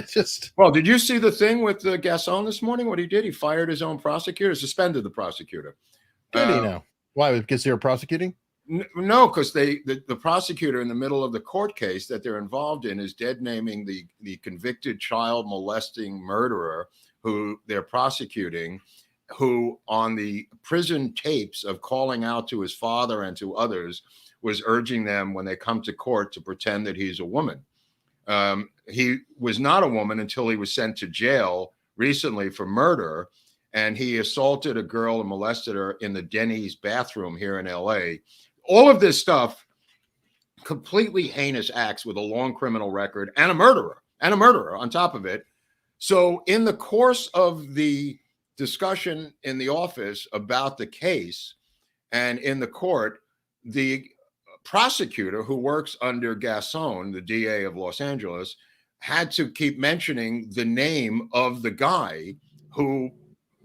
Just well, did you see the thing with Gasson this morning? What he did? He fired his own prosecutor, suspended the prosecutor. Did he now? Why? Because they were prosecuting? No, because the prosecutor in the middle of the court case that they're involved in is dead naming the convicted child molesting murderer who they're prosecuting, who on the prison tapes of calling out to his father and to others was urging them when they come to court to pretend that he's a woman. He was not a woman until he was sent to jail recently for murder, and he assaulted a girl and molested her in the Denny's bathroom here in LA. All of this stuff, completely heinous acts with a long criminal record and a murderer on top of it. So in the course of the discussion in the office about the case and in the court, the prosecutor who works under Gasson, the DA of Los Angeles, had to keep mentioning the name of the guy who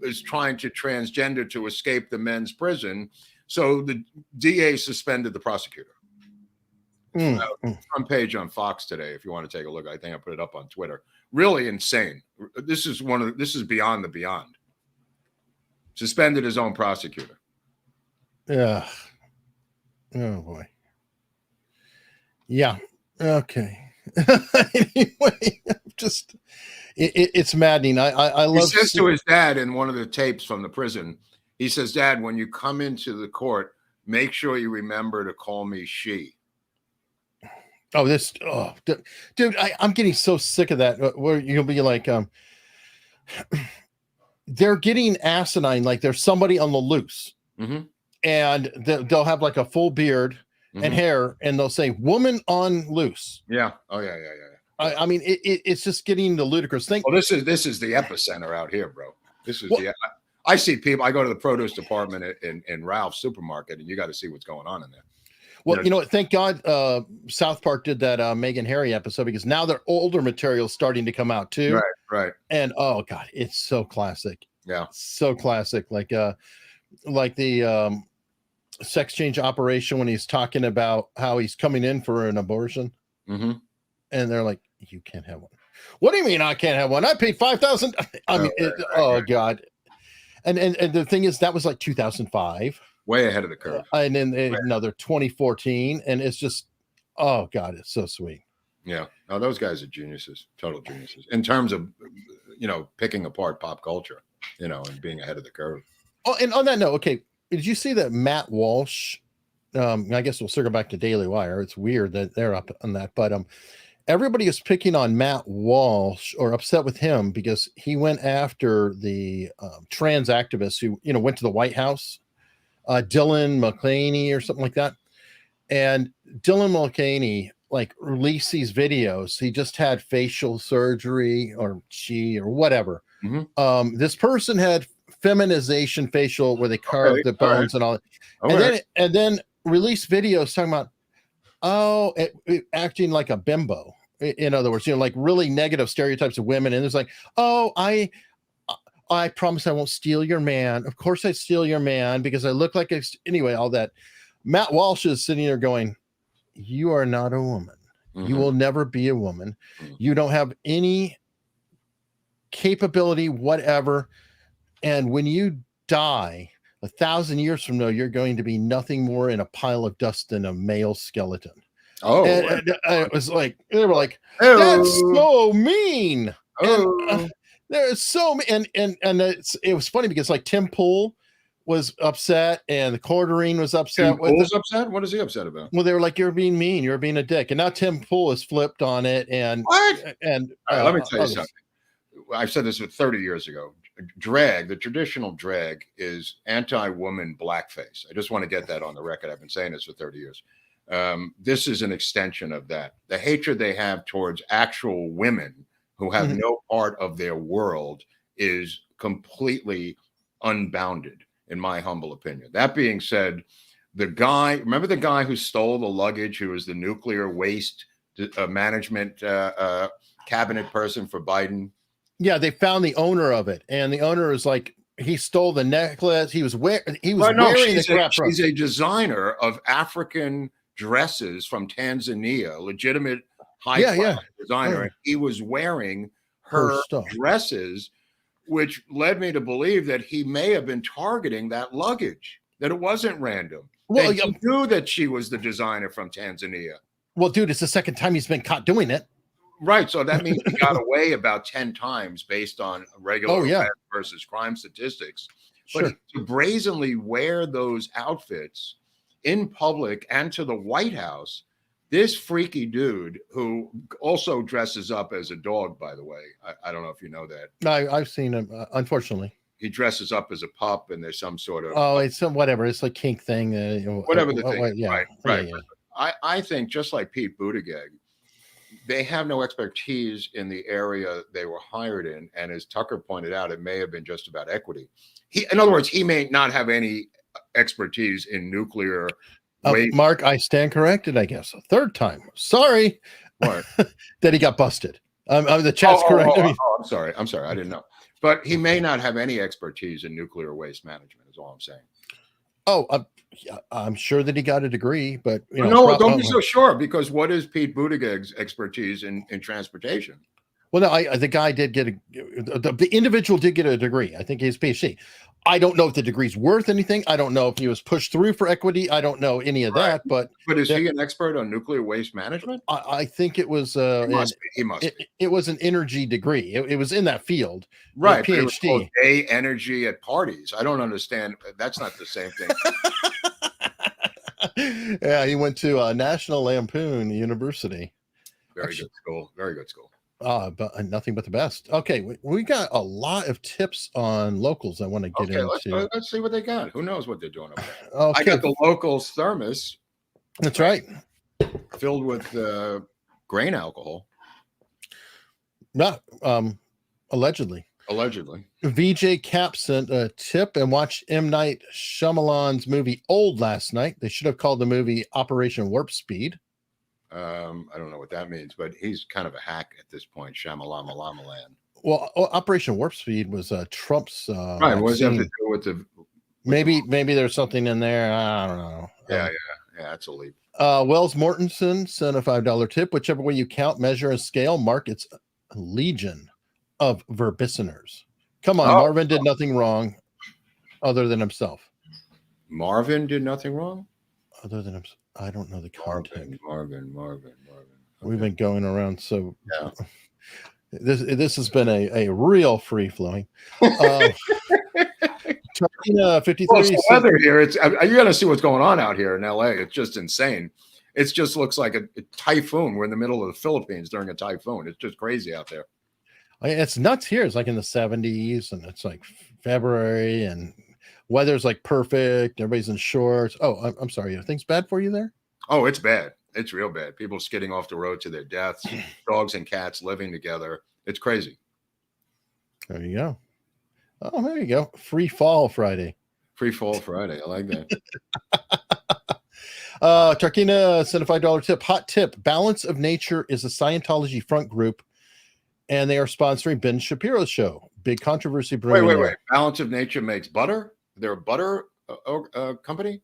is trying to transgender to escape the men's prison. So the DA suspended the prosecutor. Front page on Fox today, if you want to take a look. I think I put it up on Twitter. Really insane. This is beyond the beyond. Suspended his own prosecutor. Yeah. Oh boy. Yeah. Okay. Anyway, just it's maddening. I love. He says to his dad in one of the tapes from the prison, he says, "Dad, when you come into the court, make sure you remember to call me she." Oh, dude, I'm getting so sick of that. Where you'll be like, they're getting asinine. Like there's somebody on the loose, and they'll have like a full beard and hair, and they'll say "woman on loose." Yeah. Oh yeah. I mean, it's just getting the ludicrous thing. Well, this is the epicenter out here, bro. This is I see people. I go to the produce department in Ralph's supermarket, and you got to see what's going on in there. Well, you know what? Thank God South Park did that Meghan Harry episode, because now their older material starting to come out too. Right. And oh God, it's so classic. Yeah, so classic. Like the sex change operation, when he's talking about how he's coming in for an abortion, and they're like, "You can't have one." What do you mean I can't have one? I paid $5,000. I mean, God. And the thing is, that was like 2005. Way ahead of the curve. And then another 2014, and it's just, oh God, it's so sweet. Yeah, no, those guys are geniuses, total geniuses in terms of, picking apart pop culture, and being ahead of the curve. Oh, and on that note, okay, did you see that Matt Walsh? I guess we'll circle back to Daily Wire. It's weird that they're up on that, but everybody is picking on Matt Walsh, or upset with him, because he went after the trans activists who, went to the White House. Dylan Mulcahy or something like that. And Dylan Mulcahy released these videos. He just had facial surgery, or whatever. This person had feminization facial, where they carved the bones and all that. And then released videos talking about, acting like a bimbo. In other words, really negative stereotypes of women. And it's like, I promise I won't steal your man. Of course I'd steal your man because I look like anyway, all that. Matt Walsh is sitting there going, you are not a woman. You will never be a woman. You don't have any capability, whatever. And when you die 1,000 years from now, you're going to be nothing more in a pile of dust than a male skeleton. Oh, and it was like, they were like, that's so mean. There's so and it was funny because Tim Pool was upset and the Quarterine was upset. Pool's upset? What is he upset about? Well, they were like, you're being mean, you're being a dick. And now Tim Pool has flipped on it. And what? And let me tell you something. I've said this 30 years ago. Drag, the traditional drag, is anti-woman blackface. I just want to get that on the record. I've been saying this for 30 years. This is an extension of that. The hatred they have towards actual women who have no part of their world is completely unbounded, in my humble opinion. That being said, remember the guy who stole the luggage, who was the nuclear waste management cabinet person for Biden? Yeah, they found the owner of it, and the owner is like, he stole the necklace. He was wearing the crap. She's a designer of African dresses from Tanzania, legitimate high-class designer. And he was wearing her dresses, which led me to believe that he may have been targeting that luggage, that it wasn't random. Well, he knew that she was the designer from Tanzania. Well, dude, it's the second time he's been caught doing it. Right. So that means he got away about 10 times based on regular versus crime statistics. But to brazenly wear those outfits in public and to the White House, this freaky dude, who also dresses up as a dog, by the way. I don't know if you know that. No, I've seen him, unfortunately. He dresses up as a pup, and there's some sort of... Oh, it's some whatever. It's like kink thing. Whatever the thing. Right. Yeah. I think, just like Pete Buttigieg, they have no expertise in the area they were hired in. And as Tucker pointed out, it may have been just about equity. In other words, he may not have any expertise in nuclear waste. Mark, I stand corrected, I guess. A third time. Sorry. What? That he got busted. The chat's correct. I'm sorry. I didn't know. But he may not have any expertise in nuclear waste management, is all I'm saying. Oh, I'm sure that he got a degree, but don't be so sure, because what is Pete Buttigieg's expertise in transportation? Well, no, the guy did get the individual did get a degree. I think his PhD. I don't know if the degree's worth anything. I don't know if he was pushed through for equity. I don't know any of that. But is he an expert on nuclear waste management? I think it was. He must be. It was an energy degree. It was in that field. Right. PhD. Gay energy at parties. I don't understand. That's not the same thing. Yeah, he went to National Lampoon University. Very good school. Very good school. But nothing but the best. Okay, we got a lot of tips on locals I want to get into. Let's see what they got. Who knows what they're doing up there? Okay. I got the locals thermos. That's right. Filled with grain alcohol. Not allegedly. Allegedly. VJ Cap sent a tip and watched M. Night Shyamalan's movie Old last night. They should have called the movie Operation Warp Speed. I don't know what that means, but he's kind of a hack at this point. Shamalama Lama Land. Well, Operation Warp Speed was Trump's. Right. What does that have to do with the? Maybe there's something in there. I don't know. Yeah. That's a leap. Wells Mortensen sent a $5 tip. Whichever way you count, measure, and scale, mark its legion of verbiceners. Come on, Marvin did nothing wrong other than himself. Marvin did nothing wrong? Other than himself. I don't know the content. Marvin. Okay. We've been going around, so yeah. This has been a real free flowing. 53. Well, the weather here. You're gonna see what's going on out here in LA. It's just insane. It just looks like a typhoon. We're in the middle of the Philippines during a typhoon. It's just crazy out there. It's nuts here. It's like in the 70s, and it's like February, and weather's like perfect. Everybody's in shorts. Oh, I'm sorry. Are things bad for you there? Oh, it's bad. It's real bad. People skidding off the road to their deaths. Dogs and cats living together. It's crazy. There you go. Oh, there you go. Free Fall Friday. Free Fall Friday. I like that. Tarkina sent a $5 tip. Hot tip. Balance of Nature is a Scientology front group, and they are sponsoring Ben Shapiro's show. Big controversy. Wait. Balance of Nature makes butter? They're a butter company?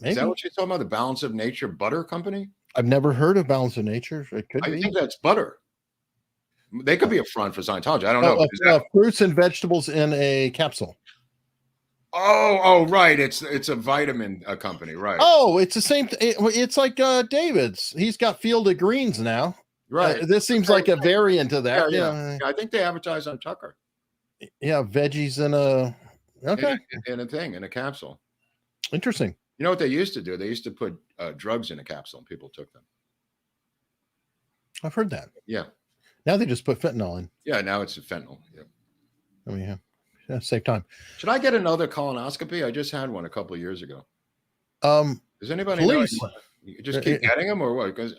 Maybe. Is that what you're talking about? The Balance of Nature butter company? I've never heard of Balance of Nature. It could be. I think that's butter. They could be a front for Scientology. I don't know. Fruits and vegetables in a capsule. Oh, right. It's a vitamin company, right? Oh, it's the same. It's like David's. He's got Field of Greens now. Right. This seems like a variant of that. Yeah. I think they advertise on Tucker. Yeah, veggies in a in a capsule. Interesting. You know what they used to do? They used to put drugs in a capsule, and people took them. I've heard that. Yeah. Now they just put fentanyl in. Yeah, now it's a fentanyl. Yeah. I mean, yeah, save time. Should I get another colonoscopy? I just had one a couple of years ago. Does anybody know? You just keep getting them, or what? Because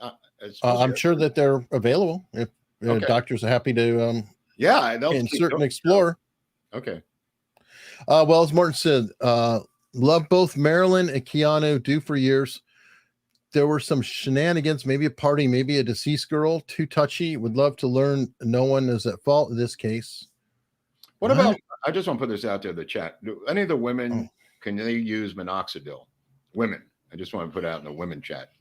I'm sure that they're available if doctors are happy to. They'll insert and explore. Okay. Wells Morton said, "Love both Marilyn and Keanu. Do for years. There were some shenanigans, maybe a party, maybe a deceased girl. Too touchy. Would love to learn. No one is at fault in this case." What about? I just want to put this out there. The chat. Do any of the women can they use minoxidil? Women. I just want to put out in the women chat.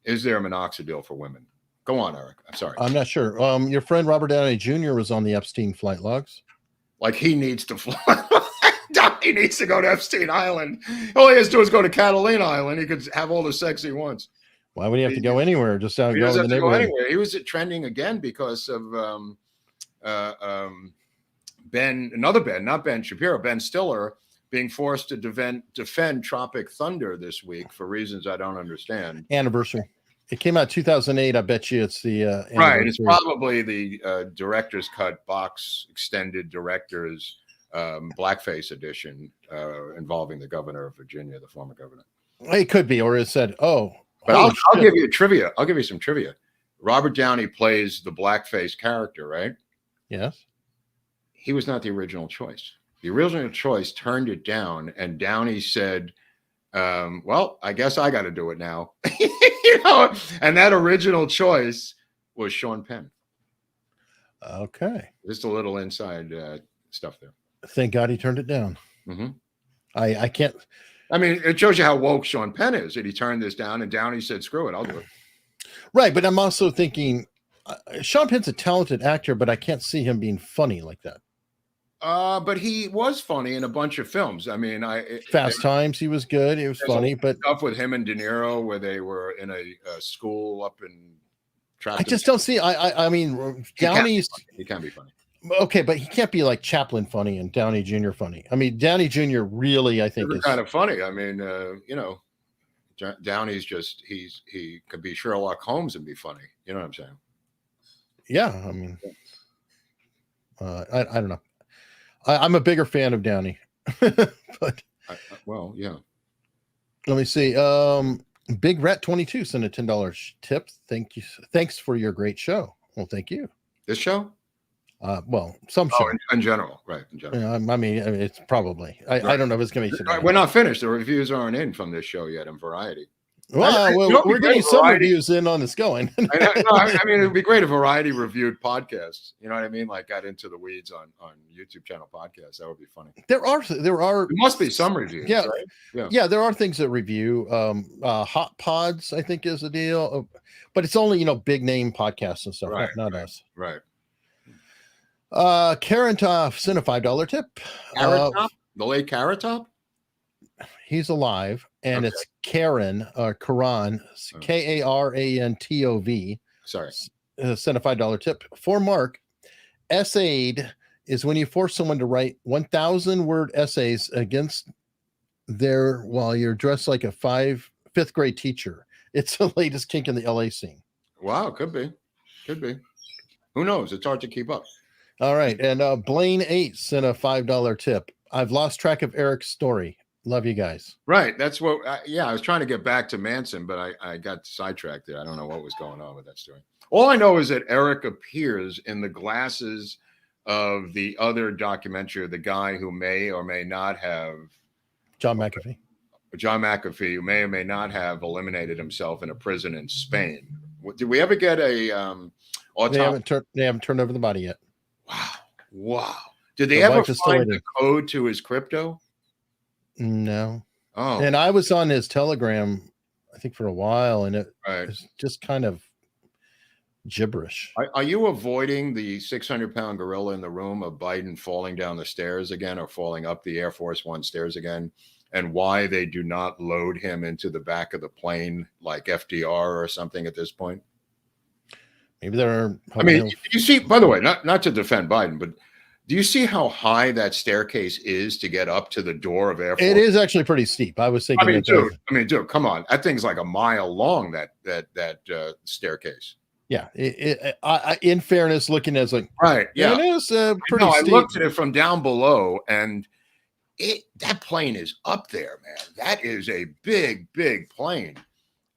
Is there a minoxidil for women? Go on, Eric. I'm sorry. I'm not sure. Your friend Robert Downey Jr. was on the Epstein flight logs. Like he needs to fly. He needs to go to Epstein Island. All he has to do is go to Catalina Island. He could have all the sex he wants. Why would he have to go anywhere? Just out he doesn't have to go anywhere. He was trending again because of not Ben Shapiro, Ben Stiller being forced to defend Tropic Thunder this week for reasons I don't understand. Anniversary. It came out 2008. I bet you it's the right. It's probably the director's cut box extended director's blackface edition involving the governor of Virginia, the former governor. It could be, or it said, "Oh." But I'll give you trivia. I'll give you some trivia. Robert Downey plays the blackface character, right? Yes. He was not the original choice. The original choice turned it down, and Downey said, well, I guess I got to do it now. And that original choice was Sean Penn. Okay. Just a little inside stuff there. Thank God he turned it down. Mm-hmm. I can't. I mean, it shows you how woke Sean Penn is that he turned this down, and Downey said, screw it, I'll do it. Right, but I'm also thinking Sean Penn's a talented actor, but I can't see him being funny like that. But he was funny in a bunch of films. I mean, Fast Times, he was good. He was funny, but stuff with him and De Niro where they were in a school up in. I just don't see. I mean, Downey's he can be funny. Okay, but he can't be like Chaplin funny and Downey Jr. funny. I mean, Downey Jr. really, I think, is kind of funny. I mean, Downey's just he could be Sherlock Holmes and be funny. You know what I'm saying? Yeah, I mean, I don't know. I'm a bigger fan of Downey, but well, yeah. Let me see. Big Rat 22 sent a $10 tip. Thank you. Thanks for your great show. Well, thank you. This show? Well, some show. In general, right? In general. I mean, it's probably. I don't know if it's going to be today. We're not finished. The reviews aren't in from this show yet in Variety. Well, we're getting some reviews in on this going. I mean, it would be great if Variety reviewed podcasts. You know what I mean? Like got into the weeds on YouTube channel podcasts. That would be funny. There must be some reviews. Yeah, right? Yeah. There are things that review. Hot Pods, I think, is the deal, but it's only big name podcasts and stuff, not us. Right. Karen Toff sent a $5 tip. Carrot Top, the late Carrot Top. He's alive, and it's Karan Karantov. Sorry, sent a $5 tip for Mark. Essayed is when you force someone to write 1,000-word essays against while you're dressed like a fifth grade teacher. It's the latest kink in the LA scene. Wow, could be. Who knows? It's hard to keep up. All right, and Blaine 8 sent a $5 tip. I've lost track of Eric's story. Love you guys. Right. That's what, I was trying to get back to Manson, but I got sidetracked there. I don't know what was going on with that story. All I know is that Eric appears in the glasses of the other documentary, the guy who may or may not have John McAfee, who may or may not have eliminated himself in a prison in Spain. Did we ever get a autopsy? They haven't turned over the body yet. Wow. Did they ever find the code to his crypto? No. Oh. And I was on his Telegram, I think, for a while, and it was just kind of gibberish. Are you avoiding the 600-pound gorilla in the room of Biden falling down the stairs again, or falling up the Air Force One stairs again, and why they do not load him into the back of the plane like FDR or something at this point? Maybe there are. You see, by the way, not to defend Biden, but do you see how high that staircase is to get up to the door of Air Force? It is actually pretty steep. I was thinking. Dude, come on. That thing's like a mile long, that staircase. Yeah. In fairness, looking as like. Right. Yeah. It is pretty steep. I looked at it from down below, and that plane is up there, man. That is a big, big plane.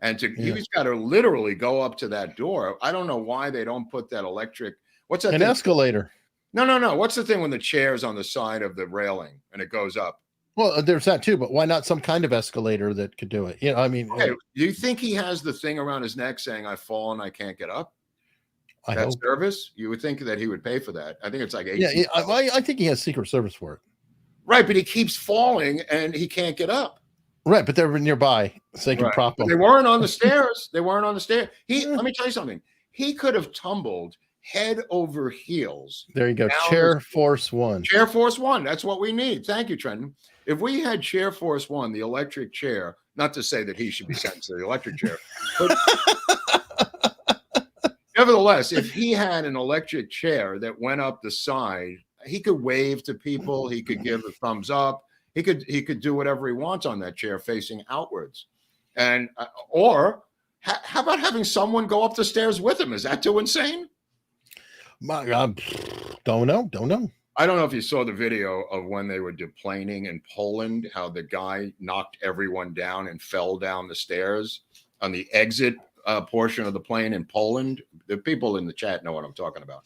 And he's got to literally go up to that door. I don't know why they don't put that electric. What's that? An escalator. No. What's the thing when the chair's on the side of the railing and it goes up? Well, there's that too, but why not some kind of escalator that could do it? Okay, do you think he has the thing around his neck saying "I've fallen, I can't get up"? I hope. Service? You would think that he would pay for that. I think it's like $8. Yeah, I think he has Secret Service for it. Right, but he keeps falling and he can't get up. Right, but they're nearby, so they can prop him. They weren't on the stairs. Let me tell you something. He could have tumbled head over heels. There you go. Chair Force One. Chair Force One. That's what we need. Thank you, Trenton. If we had Chair Force One, the electric chair, not to say that he should be sentenced to the electric chair, but nevertheless, if he had an electric chair that went up the side, he could wave to people. He could give a thumbs up. He could do whatever he wants on that chair facing outwards. And how about having someone go up the stairs with him? Is that too insane? My God, don't know. I don't know if you saw the video of when they were deplaning in Poland, how the guy knocked everyone down and fell down the stairs on the exit portion of the plane in Poland. The people in the chat know what I'm talking about.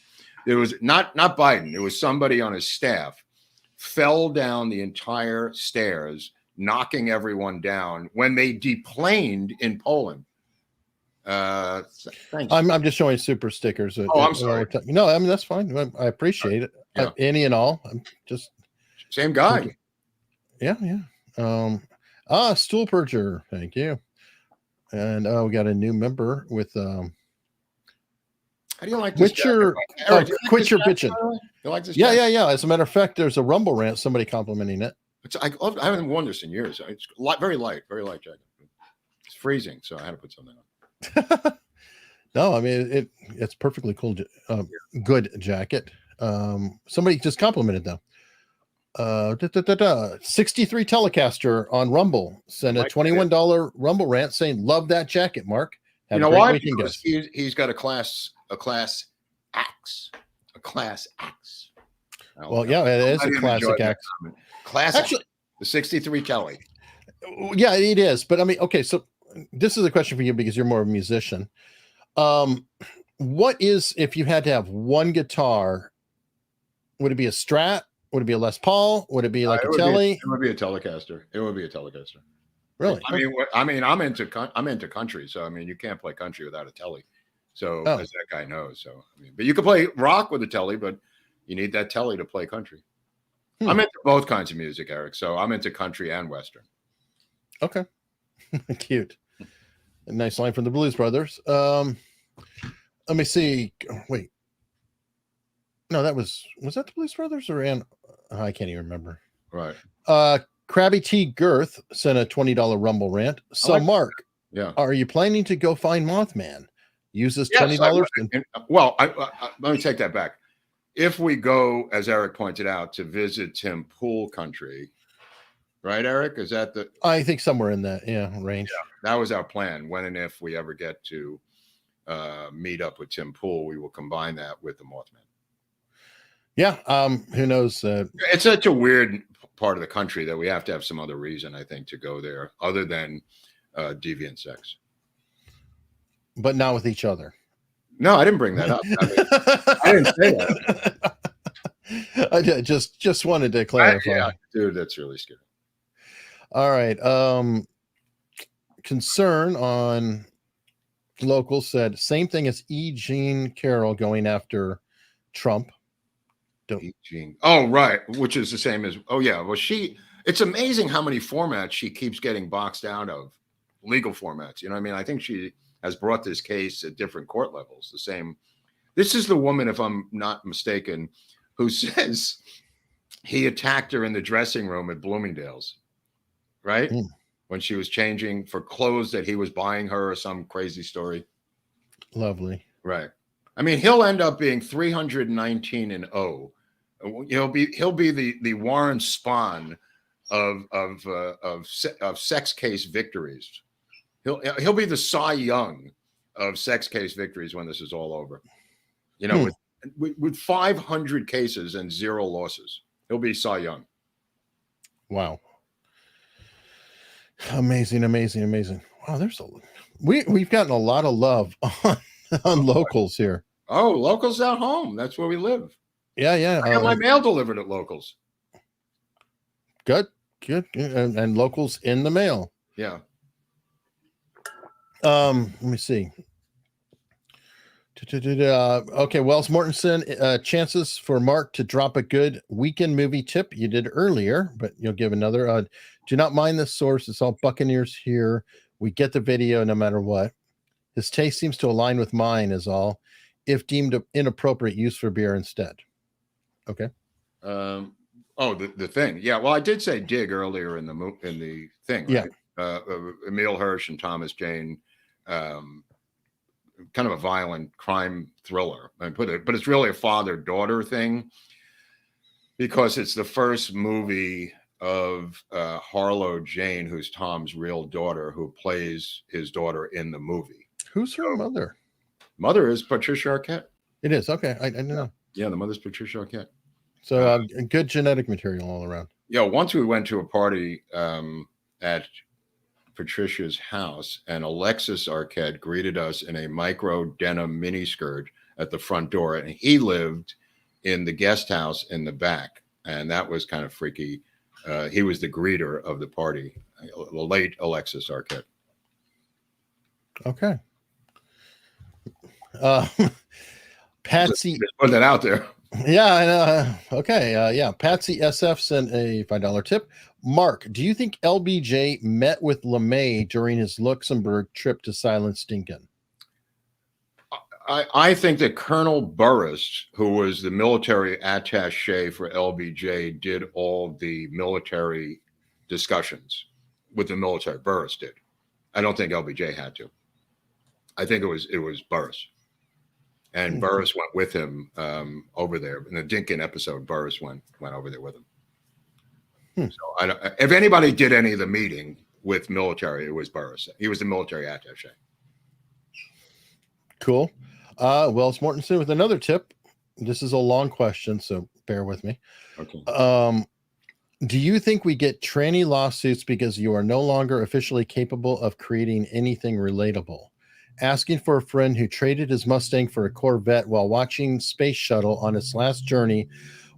It was not Biden. It was somebody on his staff fell down the entire stairs, knocking everyone down when they deplaned in Poland. Thanks. I'm just showing super stickers. I'm sorry. No, I mean, that's fine. I appreciate it. Yeah. Any and all. I'm just same guy. Yeah. Stool Purger. Thank you. And we got a new member with how do you like this? Quit your bitching. You like this? Yeah. As a matter of fact, there's a Rumble rant. Somebody complimenting it. I haven't worn this in years. It's very light jacket. It's freezing, so I had to put something on. No, I mean it's perfectly cool. Good jacket. Somebody just complimented them. 63 Telecaster on Rumble sent a $21 Rumble rant saying, "Love that jacket, Mark." You know why? Because he's got a class axe. Well, yeah, it is a classic axe. Classic. Actually, the 63 Kelly. Yeah, it is. But I mean, okay, so this is a question for you because you're more of a musician. What is, if you had to have one guitar Would it be a Strat? Would it be a Les Paul? Would it be like a Telly? It would be a Telecaster. It would be a Telecaster. Really? I mean, I'm into country, so I mean, you can't play country without a Telly. So as that guy knows, so I mean, but you can play rock with a Telly, but you need that Telly to play country. I'm into both kinds of music, Eric. So I'm into country and Western. Okay. Cute. A nice line from the Blues Brothers. Let me see. Wait. No, was that the Blues Brothers or I can't even remember. Right. Krabby T Girth sent a $20 Rumble rant. So Mark, are you planning to go find Mothman? Use this $20. Well, let me take that back. If we go, as Eric pointed out, to visit Tim Pool country, right, Eric? Is that I think somewhere in that range. Yeah, that was our plan. When and if we ever get to meet up with Tim Pool, we will combine that with the Mothman. Yeah. Who knows? It's such a weird part of the country that we have to have some other reason, I think, to go there other than deviant sex. But not with each other. No, I didn't bring that up. I didn't say that. I just wanted to clarify. Dude, that's really scary. All right. Concern on local said same thing as E. Jean Carroll going after Trump. Oh, right. Which is the same as, well, it's amazing how many formats she keeps getting boxed out of, legal formats. You know what I mean? I think she has brought this case at different court levels. The same. This is the woman, if I'm not mistaken, who says he attacked her in the dressing room at Bloomingdale's, right? When she was changing for clothes that he was buying her or some crazy story. Lovely. Right. I mean, he'll end up being 319-0. He'll be the Warren Spahn of sex case victories. He'll be the Cy Young of sex case victories when this is all over. You know, with 500 cases and 0 losses, he'll be Cy Young. Wow. Amazing. Wow, we've gotten a lot of love on locals here. Oh, locals at home. That's where we live. Yeah. I got my mail delivered at locals. Good. And locals in the mail. Yeah. Let me see. Okay, Wells Mortensen, chances for Mark to drop a good weekend movie tip. You did earlier, but you'll give another. Do not mind the source. It's all Buccaneers here. We get the video no matter what. His taste seems to align with mine is all. If deemed inappropriate, use for beer instead. Okay. The thing. Yeah. Well, I did say Dig earlier in the thing. Right? Yeah. Emile Hirsch and Thomas Jane. Kind of a violent crime thriller. But it's really a father-daughter thing because it's the first movie of Harlow Jane, who's Tom's real daughter, who plays his daughter in the movie. Who's her mother? Mother is Patricia Arquette. It is. Okay. I didn't know. Yeah, the mother's Patricia Arquette. So good genetic material all around. Yeah, once we went to a party at Patricia's house, and Alexis Arquette greeted us in a micro denim miniskirt at the front door, and he lived in the guest house in the back, and that was kind of freaky. He was the greeter of the party, the late Alexis Arquette. Okay. Patsy, just put that out there. Yeah. Okay. Patsy SF sent a $5 tip. Mark, do you think LBJ met with LeMay during his Luxembourg trip to Silent Stinkin? I think that Colonel Burris, who was the military attaché for LBJ, did all the military discussions with the military. Burris did. I don't think LBJ had to. I think it was Burris. And Burris went with him over there. In the Dinkin episode, Burris went over there with him. So if anybody did any of the meeting with military, it was Burris. He was the military attaché. Cool. Wells Mortensen with another tip. This is a long question, so bear with me. Okay. Do you think we get tranny lawsuits because you are no longer officially capable of creating anything relatable? Asking for a friend who traded his Mustang for a Corvette while watching Space Shuttle on its last journey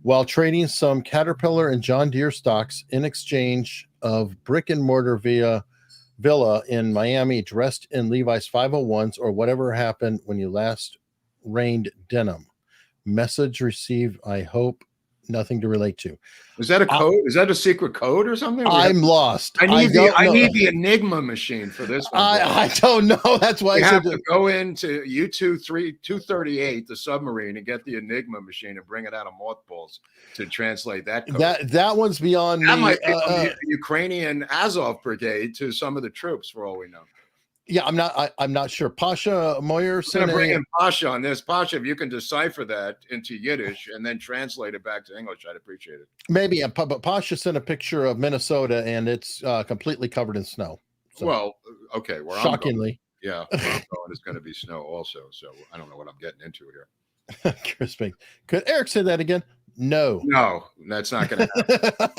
while trading some Caterpillar and John Deere stocks in exchange of brick and mortar villa in Miami dressed in Levi's 501s or whatever happened when you last rained denim. Message received, I hope. Nothing to relate to. Is that a code? Is that a secret code or something? I'm lost. I need the Enigma machine for this one. I don't know. That's why I have to go into U-238, the submarine, and get the Enigma machine and bring it out of mothballs to translate that code. That one's beyond that me. Might be the Ukrainian Azov brigade to some of the troops, for all we know. Yeah, I'm not sure. Pasha Moyer sent to bring in Pasha on this. Pasha, if you can decipher that into Yiddish and then translate it back to English, I'd appreciate it. Maybe, but Pasha sent a picture of Minnesota, and it's completely covered in snow. So, well, okay. Shockingly, where I'm going is going to be snow also. So I don't know what I'm getting into here. Crispy. Could Eric say that again? No, that's not going to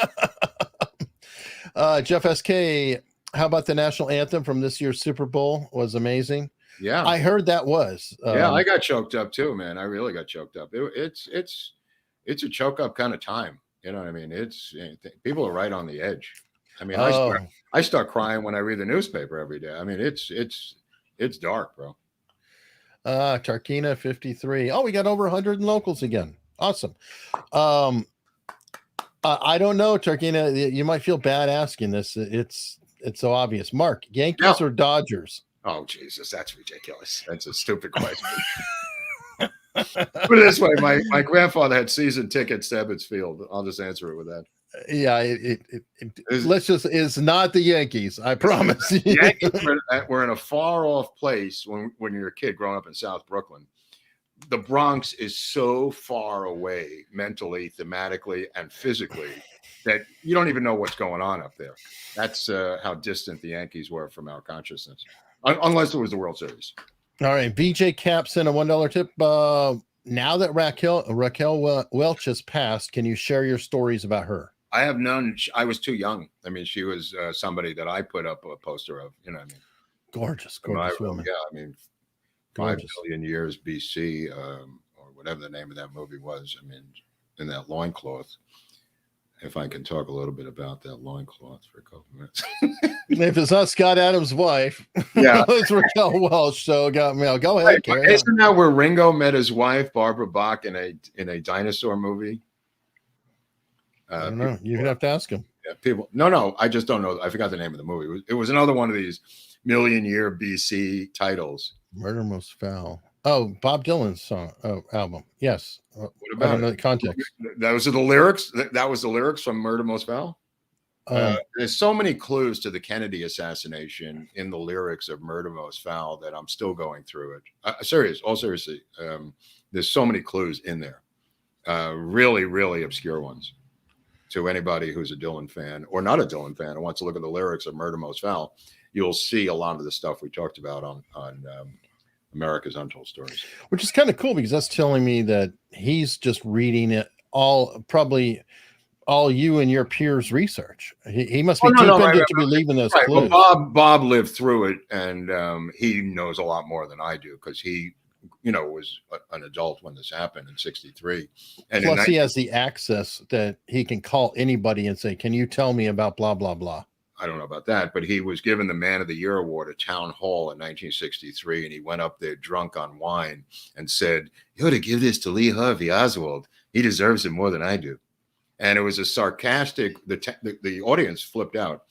happen. Jeff SK. How about the national anthem from this year's Super Bowl? Was amazing. Yeah, I heard that was. Yeah, I got choked up too, man. I really got choked up. It's a choke up kind of time. You know what I mean? People are right on the edge. I mean, I start crying when I read the newspaper every day. I mean, it's dark, bro. Tarkina 53. Oh, we got over 100 in locals again. Awesome. I don't know, Tarkina. You might feel bad asking this. It's so obvious. Mark, Yankees or Dodgers? Oh, Jesus, that's ridiculous. That's a stupid question. Put it this way, my grandfather had season tickets to Ebbets Field. I'll just answer it with that. Yeah, it's not the Yankees. I promise. The Yankees were in a far off place when you're a kid growing up in South Brooklyn. The Bronx is so far away mentally, thematically, and physically that you don't even know what's going on up there. That's how distant the Yankees were from our consciousness, unless it was the World Series. All right, BJ Cap sent a $1 tip. Now that Raquel Welch has passed, can you share your stories about her? I have none. I was too young. I mean, she was somebody that I put up a poster of. You know what I mean? Gorgeous woman. Yeah, I mean, 5 billion years BC, or whatever the name of that movie was. I mean, in that loincloth. If I can talk a little bit about that loincloth for a couple minutes. If it's not Scott Adams' wife, yeah, it's Raquel Welch. So go ahead. Isn't that where Ringo met his wife, Barbara Bach, in a dinosaur movie? I don't know. You'd have to ask him. Yeah, No, I just don't know. I forgot the name of the movie. It was another one of these million-year BC titles. Murder Most Foul. Oh, Bob Dylan's song. Oh, album. Yes. What about I don't know the context? That was the lyrics. That was the lyrics from Murder Most Foul. There's so many clues to the Kennedy assassination in the lyrics of Murder Most Foul that I'm still going through it. Seriously, there's so many clues in there. Really, really obscure ones. To anybody who's a Dylan fan or not a Dylan fan and wants to look at the lyrics of Murder Most Foul, you'll see a lot of the stuff we talked about on America's Untold Stories, which is kind of cool because that's telling me that he's just reading it probably all you and your peers' research. He must be to be leaving those clues. Well, Bob lived through it, and he knows a lot more than I do because he, was an adult when this happened in '63. And plus, he has the access that he can call anybody and say, "Can you tell me about blah blah blah?" I don't know about that, but he was given the Man of the Year award at Town Hall in 1963, and he went up there drunk on wine and said, "You ought to give this to Lee Harvey Oswald. He deserves it more than I do." And it was a sarcastic. The audience flipped out.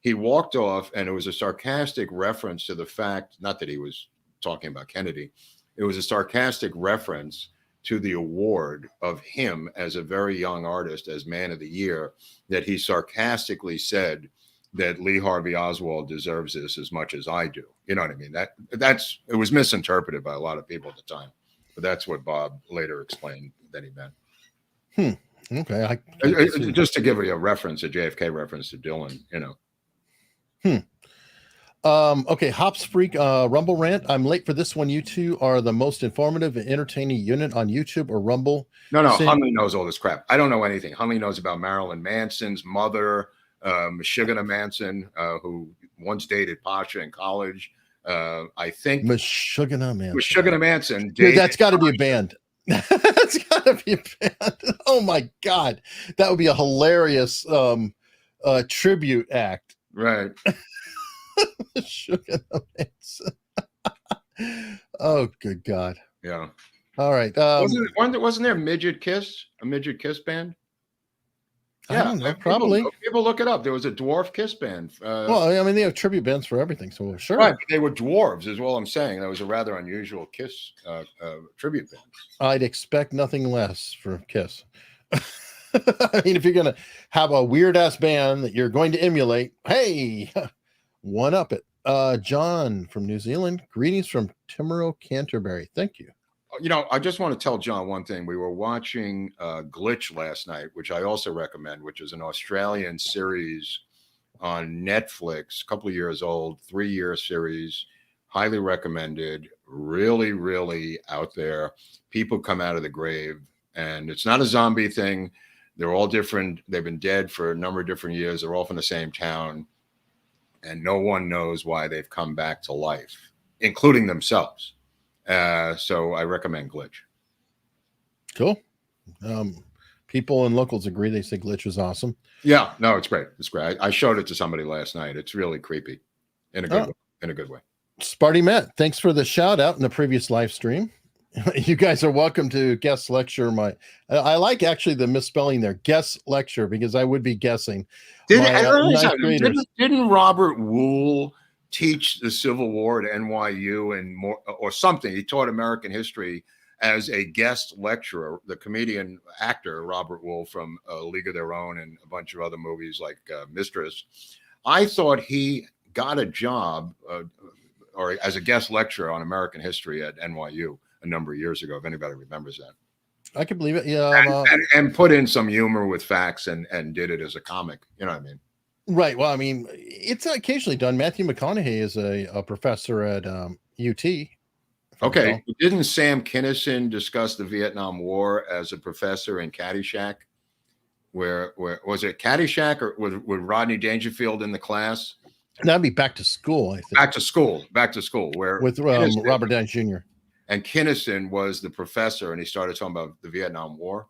He walked off, and it was a sarcastic reference to the fact, not that he was talking about Kennedy. It was a sarcastic reference to the award of him as a very young artist as Man of the Year, that he sarcastically said that Lee Harvey Oswald deserves this as much as I do. You know what I mean? It was misinterpreted by a lot of people at the time, but that's what Bob later explained that he meant. Okay. Just to give you a reference, a JFK reference to Dylan, Okay. Hops Freak, Rumble Rant. I'm late for this one. You two are the most informative and entertaining unit on YouTube or Rumble. No, Hunley knows all this crap. I don't know anything. Hunley knows about Marilyn Manson's mother, Meshuggah Manson, who once dated Pasha in college. I think Meshuggah Manson. Meshuggah Manson. Dude, that's got to be a band. That's gotta be a band. Oh my god, that would be a hilarious tribute act. Right. Sugar Manson. Oh, good God. Yeah. All right. Wasn't there a midget kiss band? I don't know. Probably. People look it up. There was a dwarf kiss band. Well, I mean, they have tribute bands for everything, so sure. Right, but they were dwarves, is all I'm saying. That was a rather unusual Kiss tribute band. I'd expect nothing less for Kiss. I mean, if you're going to have a weird ass band that you're going to emulate, hey, one up it. John from New Zealand. Greetings from Timaru, Canterbury. Thank you. I just want to tell John one thing. We were watching Glitch last night, which I also recommend, which is an Australian series on Netflix, a couple of years old, 3-year series, highly recommended, really, really out there. People come out of the grave, and it's not a zombie thing. They're all different. They've been dead for a number of different years. They're all from the same town, and no one knows why they've come back to life, including themselves. So I recommend Glitch. Cool. People and locals agree. They say Glitch is awesome. Yeah, no, it's great. It's great. I showed it to somebody last night. It's really creepy in a good way. In a good way. Sparty Matt, thanks for the shout out in the previous live stream. You guys are welcome to guest lecture. I like actually the misspelling there, guest lecture, because I would be guessing. Didn't Robert Wool teach the Civil War at NYU and more or something? He taught American history as a guest lecturer. The comedian actor Robert Wool from League of Their Own and a bunch of other movies like Mistress. I thought he got a job or as a guest lecturer on American history at NYU a number of years ago, if anybody remembers that. I can believe it. Yeah. And put in some humor with facts and did it as a comic. You know what I mean? Right. Well, I mean, it's occasionally done. Matthew McConaughey is a professor at UT. Okay. Didn't Sam Kinison discuss the Vietnam War as a professor in Caddyshack? Where was it Caddyshack or with Rodney Dangerfield in the class? That'd be Back to School, I think. Back to School, where with Robert Downey Jr. And Kinison was the professor, and he started talking about the Vietnam War.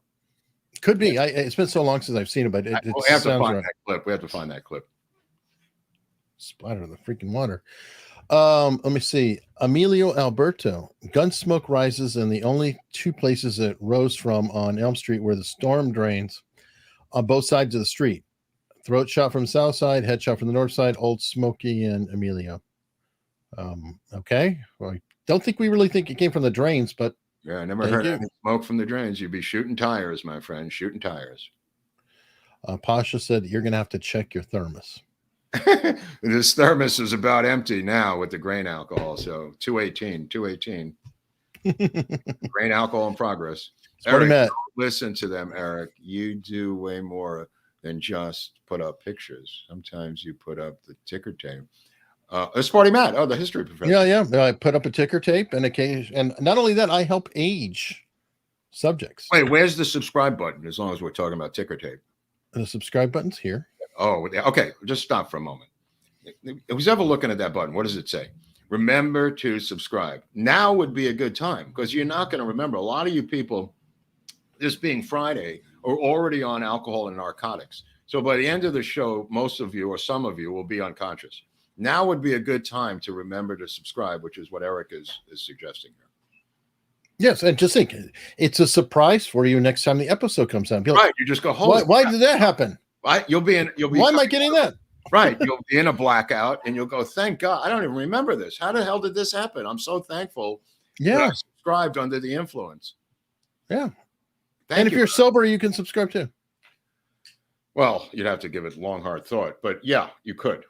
Could be. It's been so long since I've seen it, but we have to find that clip. We have to find that clip. Splatter the freaking water. Let me see. Emilio Alberto. Gunsmoke rises in the only two places it rose from on Elm Street where the storm drains on both sides of the street. Throat shot from the south side, head shot from the north side, Old Smoky and Emilio. Okay. Well, I don't think we really think it came from the drains, but yeah, I never heard any smoke from the drains. You'd be shooting tires, my friend, shooting tires. Pasha said you're going to have to check your thermos. This thermos is about empty now with the grain alcohol. So 218. Grain alcohol in progress. Eric, listen to them, Eric. You do way more than just put up pictures. Sometimes you put up the ticker tape. Sparty Matt. Oh, the history professor. Yeah. I put up a ticker tape and not only that, I help age subjects. Wait, where's the subscribe button? As long as we're talking about ticker tape. The subscribe button's here. Oh, okay. Just stop for a moment. Who's ever looking at that button? What does it say? Remember to subscribe. Now would be a good time because you're not going to remember. A lot of you people, this being Friday, are already on alcohol and narcotics. So by the end of the show, most of you or some of you will be unconscious. Now would be a good time to remember to subscribe, which is what Eric is suggesting here. Yes, and just think, it's a surprise for you next time the episode comes out. Right, you just go, why did that happen? Right, you'll be. Why am I getting that? Right, you'll be in a blackout, and you'll go, thank God, I don't even remember this. How the hell did this happen? I'm so thankful. Yeah, that I subscribed under the influence. Yeah, and if you're sober, you can subscribe too. Well, you'd have to give it long, hard thought, but yeah, you could.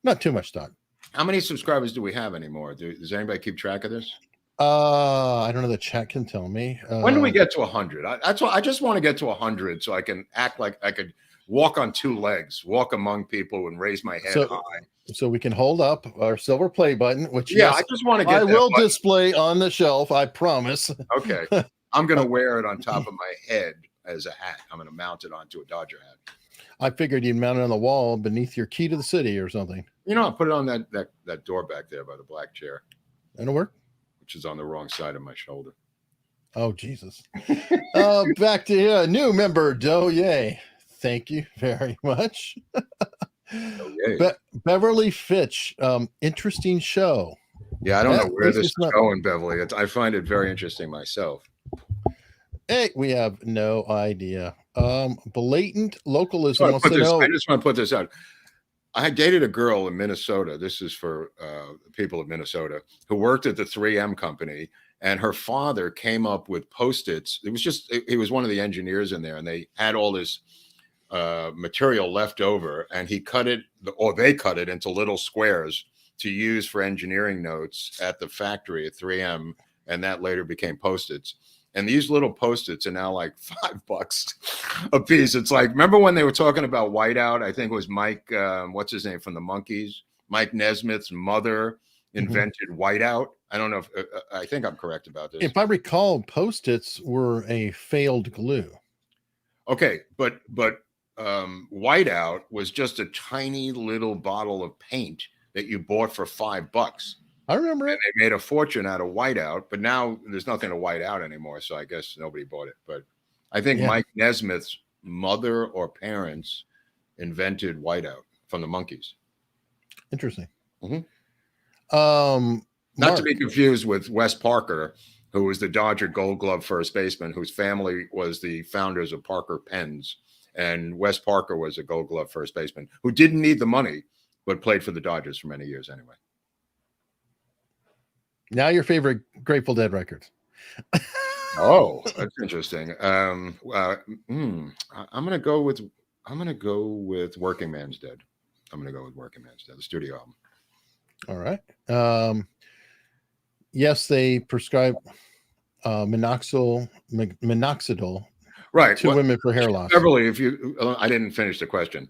Not too much thought. How many subscribers do we have anymore? Does anybody keep track of this? I don't know. The chat can tell me. When do we get to 100? That's why I just want to get to 100 so I can act like I could walk on two legs, walk among people, and raise my head high. So we can hold up our silver play button, which I just want to get. I will display on the shelf. I promise. Okay, I'm going to wear it on top of my head as a hat. I'm going to mount it onto a Dodger hat. I figured you'd mount it on the wall beneath your key to the city or something. I'll put it on that door back there by the black chair. That'll work. Which is on the wrong side of my shoulder. Oh, Jesus. Back to new member, Doye. Thank you very much. Beverly Fitch, interesting show. Yeah, I don't know where this is going, Beverly. I find it very interesting myself. Hey, we have no idea. Blatant localism. I just want to put this out. I dated a girl in Minnesota. This is for people of Minnesota who worked at the 3M company, and her father came up with Post-its. He was one of the engineers in there, and they had all this material left over, and they cut it into little squares to use for engineering notes at the factory at 3M, and that later became Post-its. And these little Post-its are now like $5 a piece. It's like, remember when they were talking about whiteout? I think it was Mike, what's his name from the Monkees? Mike Nesmith's mother invented whiteout. I don't know if I think I'm correct about this. If I recall, Post-its were a failed glue. Okay, but whiteout was just a tiny little bottle of paint that you bought for $5. I remember it. They made a fortune out of whiteout, but now there's nothing to white out anymore. So I guess nobody bought it. But I think Mike Nesmith's mother or parents invented whiteout from the Monkees. Interesting. Not to be confused with Wes Parker, who was the Dodger Gold Glove first baseman, whose family was the founders of Parker Pens. And Wes Parker was a Gold Glove first baseman who didn't need the money, but played for the Dodgers for many years anyway. Now your favorite Grateful Dead records. Oh, that's interesting. I'm gonna go with Working Man's Dead. The studio album. All right. Yes, they prescribe minoxidil right to women for hair loss. Beverly, I didn't finish the question.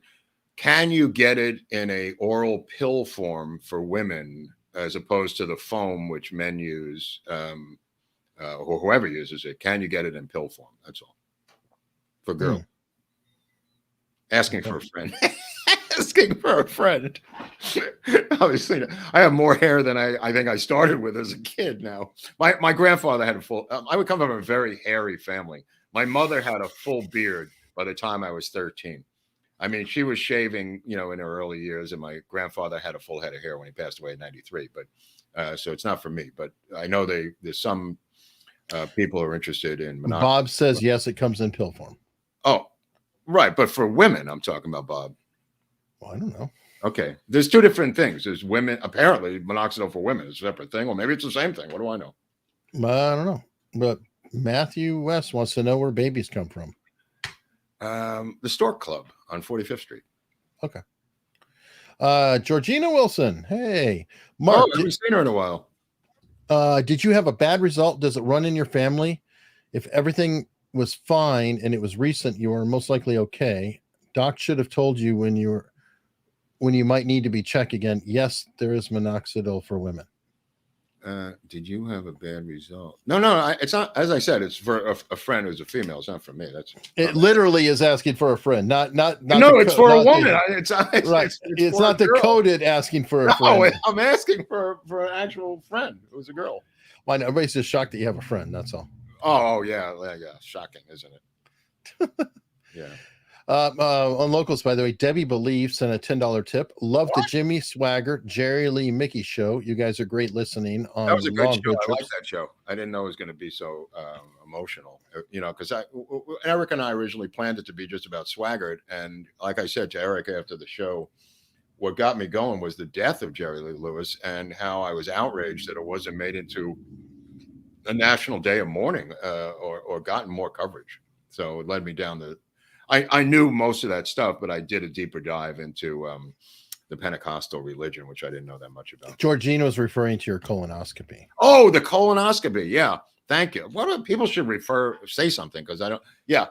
Can you get it in a oral pill form for women as opposed to the foam which men use, or whoever uses it? Can you get it in pill form? That's all. For girls. Asking for a friend. Asking for a friend. Obviously, I have more hair than I think I started with as a kid now. My grandfather had I would come from a very hairy family. My mother had a full beard by the time I was 13. I mean, she was shaving, in her early years, and my grandfather had a full head of hair when he passed away in '93. But so it's not for me. But I know there's some people who are interested in monoxidil. Bob says yes, it comes in pill form. Oh, right. But for women, I'm talking about, Bob. Well, I don't know. Okay, there's two different things. There's women. Apparently, minoxidil for women is a separate thing, or maybe it's the same thing. What do I know? I don't know. But Matthew West wants to know where babies come from. The Stork Club on 45th Street. Okay. Georgina Wilson. Hey, Mark. I haven't seen her in a while. Did you have a bad result? Does it run in your family? If everything was fine and it was recent, you were most likely okay. Doc should have told you when you might need to be checked again. Yes, there is minoxidil for women. Did you have a bad result? No. It's not. As I said, it's for a friend who's a female. It's not for me. It literally is asking for a friend, not. No, it's for a woman. It's right. It's not the coded asking for a friend. No, I'm asking for an actual friend who's a girl. Well, everybody's just shocked that you have a friend. That's all. Oh yeah. Shocking, isn't it? Yeah. On locals, by the way, Debbie Believe sent a $10 tip. Love the Jimmy Swagger, Jerry Lee Mickey show. You guys are great listening on that was a good show. Good I like that show. I didn't know it was going to be so emotional, because Eric and I originally planned it to be just about Swaggart. And like I said to Eric after the show, what got me going was the death of Jerry Lee Lewis and how I was outraged that it wasn't made into a national day of mourning or gotten more coverage. So it led me down I knew most of that stuff, but I did a deeper dive into the Pentecostal religion, which I didn't know that much about. Georgina was referring to your colonoscopy. Oh, the colonoscopy. Yeah. Thank you. What people should say something because I don't. Yeah.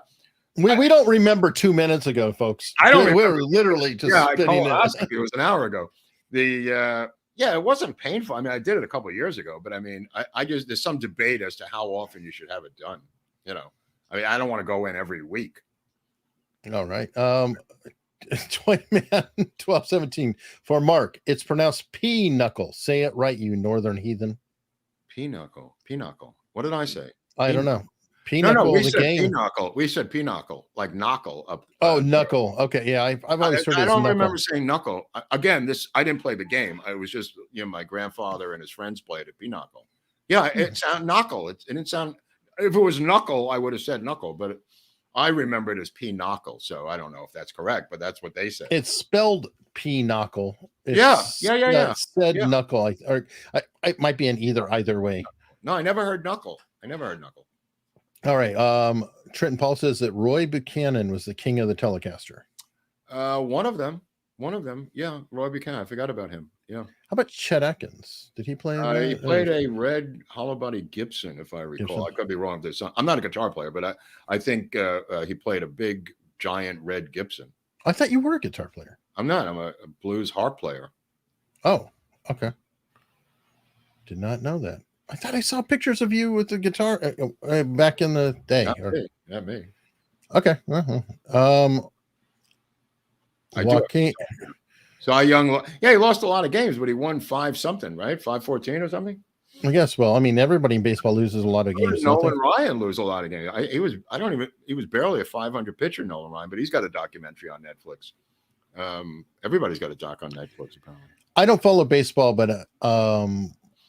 We don't remember 2 minutes ago, folks. I don't. We're literally just spinning colonoscopy. It was an hour ago. It wasn't painful. I mean, I did it a couple of years ago, but I mean, I just there's some debate as to how often you should have it done. I mean, I don't want to go in every week. All right. 1217 for Mark. It's pronounced P-knuckle. Say it right, you northern heathen. P-knuckle. What did I say? I don't know. No, we the said game. pinochle. We said pinochle, like knuckle up. Oh, knuckle. Okay, yeah, I've always heard. I don't remember saying knuckle. Again, I didn't play the game. I was just my grandfather and his friends played at pinochle. Yeah, it sounded knuckle. It didn't sound. If it was knuckle, I would have said knuckle, but I remember it as pinochle. So I don't know if that's correct, but that's what they said. It's spelled pinochle. Yeah. It said knuckle. It might be an either way. No, I never heard knuckle. All right. Trenton Paul says that Roy Buchanan was the king of the Telecaster. One of them. Yeah, Roy Buchanan. I forgot about him. Yeah. How about Chet Atkins? Did he play? He played a red hollow body Gibson, if I recall. Gibson. I could be wrong. I'm not a guitar player, but I think he played a big, giant red Gibson. I thought you were a guitar player. I'm not. I'm a blues harp player. Oh, okay. Did not know that. I thought I saw pictures of you with the guitar back in the day. Not me. Okay. Joaquin. So he lost a lot of games, but he won 5-something, right? 5-14 or something. I guess. Well, I mean, everybody in baseball loses a lot of games. Nolan Ryan lose a lot of games. He was barely a 500 pitcher, Nolan Ryan, but he's got a documentary on Netflix. Everybody's got a doc on Netflix, apparently. I don't follow baseball, but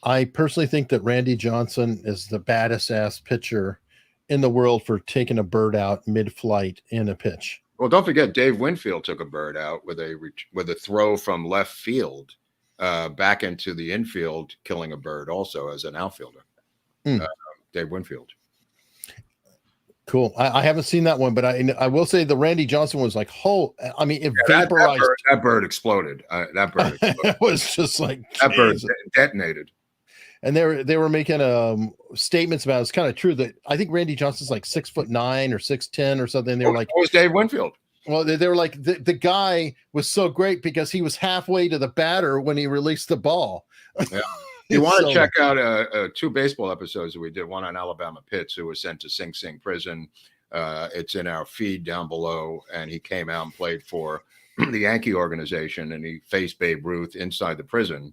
I personally think that Randy Johnson is the baddest ass pitcher in the world for taking a bird out mid-flight in a pitch. Well, don't forget, Dave Winfield took a bird out with a throw from left field back into the infield, killing a bird also as an outfielder. Dave Winfield. Cool. I haven't seen that one, but I will say the Randy Johnson was like, it vaporized. That bird exploded. That bird exploded. It was just like that bird detonated. And they were making statements about it's kind of true that I think Randy Johnson's like 6'9" or 6'10" or something. They were like, what was Dave Winfield? Well, they were like the guy was so great because he was halfway to the batter when he released the ball. Yeah. You want to check out 2 baseball episodes that we did, one on Alabama Pitts, who was sent to Sing Sing prison. It's in our feed down below, and he came out and played for the Yankee organization, and he faced Babe Ruth inside the prison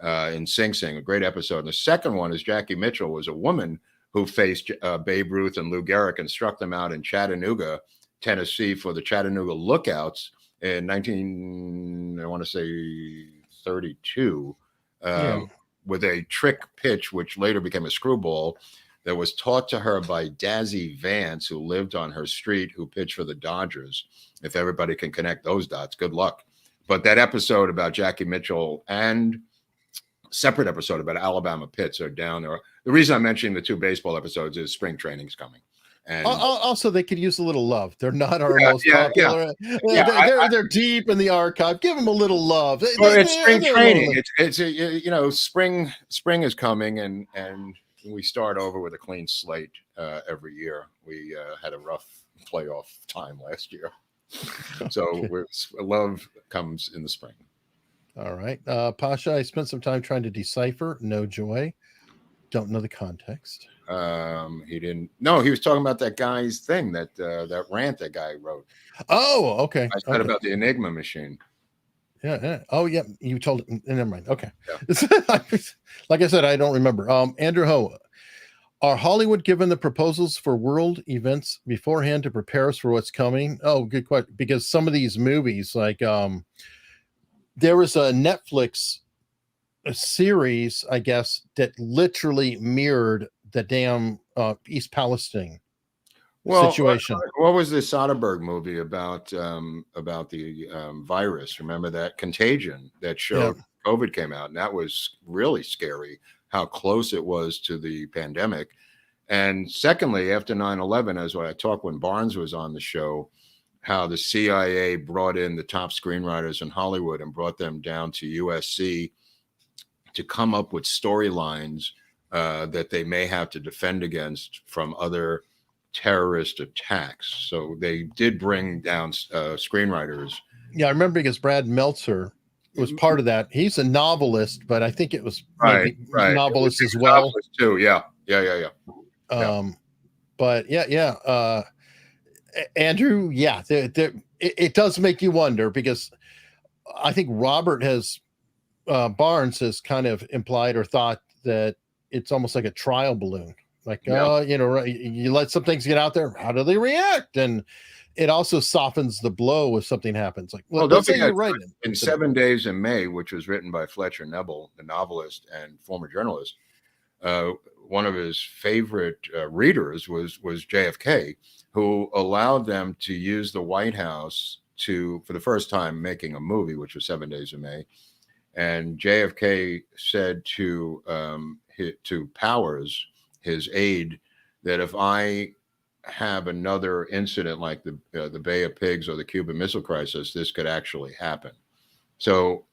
in Sing Sing, a great episode. And the second one is Jackie Mitchell was a woman who faced Babe Ruth and Lou Gehrig and struck them out in Chattanooga, Tennessee, for the Chattanooga Lookouts in 1932. With a trick pitch, which later became a screwball, that was taught to her by Dazzy Vance, who lived on her street, who pitched for the Dodgers. If everybody can connect those dots, good luck. But that episode about Jackie Mitchell and separate episode about Alabama Pitts are down there. The reason I'm mentioning the 2 baseball episodes is spring training's coming. And also, they could use a little love. They're not our most popular. Yeah. They're deep in the archive. Give them a little love. It's spring training. It's spring is coming, and we start over with a clean slate every year. We had a rough playoff time last year, so love comes in the spring. All right, Pasha. I spent some time trying to decipher. No joy. Don't know the context. He didn't. No, he was talking about that guy's thing, that rant that guy wrote. Oh, okay. I said about the Enigma machine. Yeah. Oh, yeah. You told. Never mind. Okay. Yeah. Like I said, I don't remember. Andrew Ho, are Hollywood given the proposals for world events beforehand to prepare us for what's coming? Oh, good question. Because some of these movies, like there was a Netflix series, I guess, that literally mirrored the damn East Palestine situation. What was the Soderbergh movie about the virus? Remember that Contagion that showed COVID came out, and that was really scary how close it was to the pandemic. And secondly, after 9/11, as I talked when Barnes was on the show, how the CIA brought in the top screenwriters in Hollywood and brought them down to USC to come up with storylines that they may have to defend against from other terrorist attacks. So they did bring down screenwriters. Yeah, I remember because Brad Meltzer was part of that. He's a novelist, but I think it was right. novelist as well. Novelist too. Yeah. But Andrew, it does make you wonder, because I think Robert Barnes has kind of implied or thought that it's almost like a trial balloon Like, you let some things get out there. How do they react? And it also softens the blow if something happens. Like, well, let's say you're right. In 7 Days in May, which was written by Fletcher Nebel, the novelist and former journalist, one of his favorite readers was JFK, who allowed them to use the White House for the first time, making a movie, which was 7 Days in May. And JFK said to Powers, his aide, that if I have another incident like the Bay of Pigs or the Cuban Missile Crisis, this could actually happen. So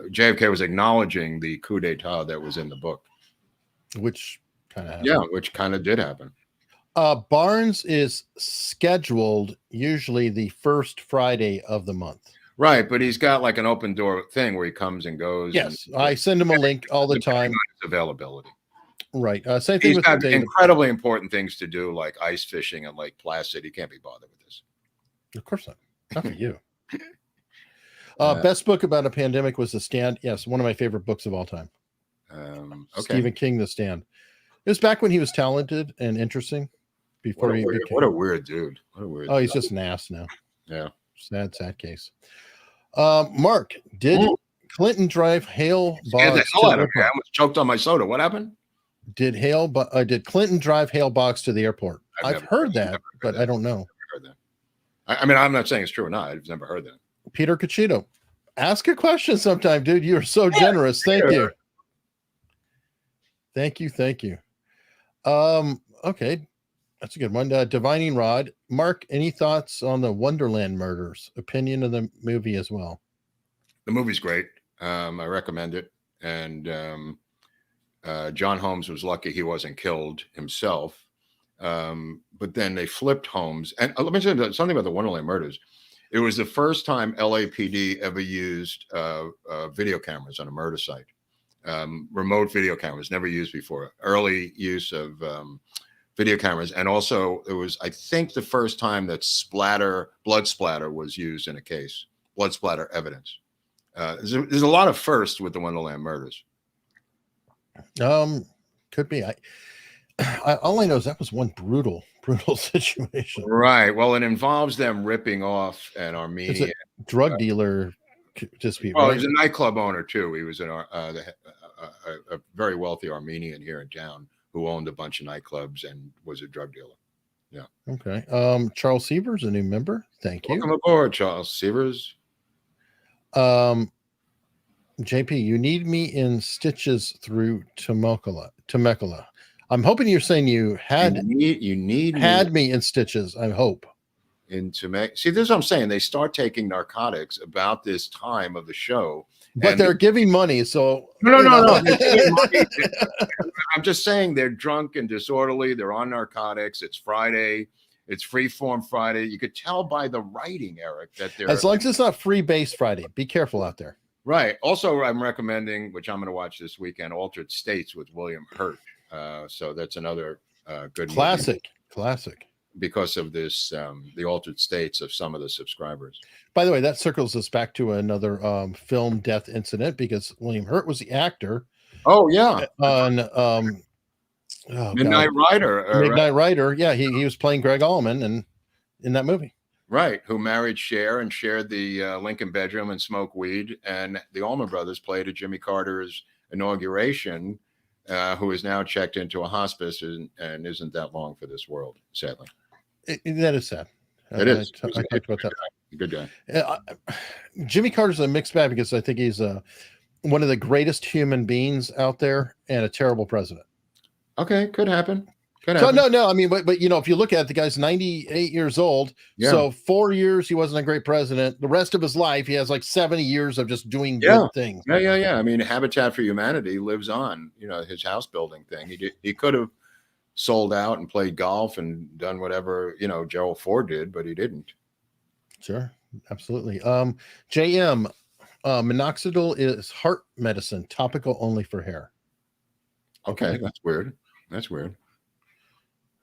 JFK was acknowledging the coup d'etat that was in the book, which kind of did happen. Barnes is scheduled usually the first Friday of the month. Right, but he's got like an open door thing where he comes and goes. Yes, I send him a link all the time. Availability. Right. Same thing. He's got incredibly important things to do, like ice fishing in Lake Placid. He can't be bothered with this. Of course not. Not for you. Best book about a pandemic was The Stand. Yes, one of my favorite books of all time. Stephen King, The Stand. It was back when he was talented and interesting. Before what a weird dude. He's just an ass now. Yeah. Sad case. Mark, did Clinton drive hail Boggs? I almost choked on my soda. What happened? Did Clinton drive Hale Boggs to the airport? I've heard that, but I don't know. Heard that. I mean, I'm not saying it's true or not. I've never heard that. Peter Cachito, ask a question sometime, dude. You're so generous. Thank you. Thank you. Okay. That's a good one. Divining Rod. Mark, any thoughts on the Wonderland murders? Opinion of the movie as well? The movie's great. I recommend it. And John Holmes was lucky he wasn't killed himself. But then they flipped Holmes. And let me say something about the Wonderland murders. It was the first time LAPD ever used video cameras on a murder site. Remote video cameras, never used before. Early use of video cameras. And also it was, I think, the first time that blood splatter was used in a case. Blood splatter evidence. There's a lot of firsts with the Wonderland murders. Could be. All I know is that was one brutal situation. Right. Well, it involves them ripping off an Armenian drug dealer. Just be. Well, he's a nightclub owner too. He was a very wealthy Armenian here in town who owned a bunch of nightclubs and was a drug dealer. Yeah. Okay. Charles Severs, a new member. Thank you. Welcome aboard, Charles Severs. JP, you need me in stitches through Temecula. I'm hoping you're saying you need me in stitches. I hope. See, this is what I'm saying. They start taking narcotics about this time of the show, but they're giving money. So no. I'm just saying they're drunk and disorderly. They're on narcotics. It's Friday. It's Freeform Friday. You could tell by the writing, Eric, that they're, as long as it's not Free Base Friday. Be careful out there. Right. Also, I'm recommending, which I'm going to watch this weekend, Altered States with William Hurt. So that's another good classic. Because of this, the altered states of some of the subscribers. By the way, that circles us back to another film death incident because William Hurt was the actor. Oh yeah, on Midnight Rider. Midnight Rider. Yeah, he was playing Greg Allman and in that movie. Right, who married Cher and shared the Lincoln bedroom and smoked weed. And the Allman Brothers played at Jimmy Carter's inauguration, who is now checked into a hospice and isn't that long for this world, sadly. That is sad. It is. I talked about that. Good guy. Jimmy Carter's a mixed bag because I think he's one of the greatest human beings out there and a terrible president. Okay, could happen. So no. I mean, but if you look at it, the guy's 98 years old. Yeah. So 4 years he wasn't a great president. The rest of his life, he has like 70 years of just doing good things. Yeah. I mean, Habitat for Humanity lives on. His house building thing. He could have sold out and played golf and done whatever Gerald Ford did, but he didn't. Sure, absolutely. JM, minoxidil is heart medicine, topical only for hair. Okay, that's weird.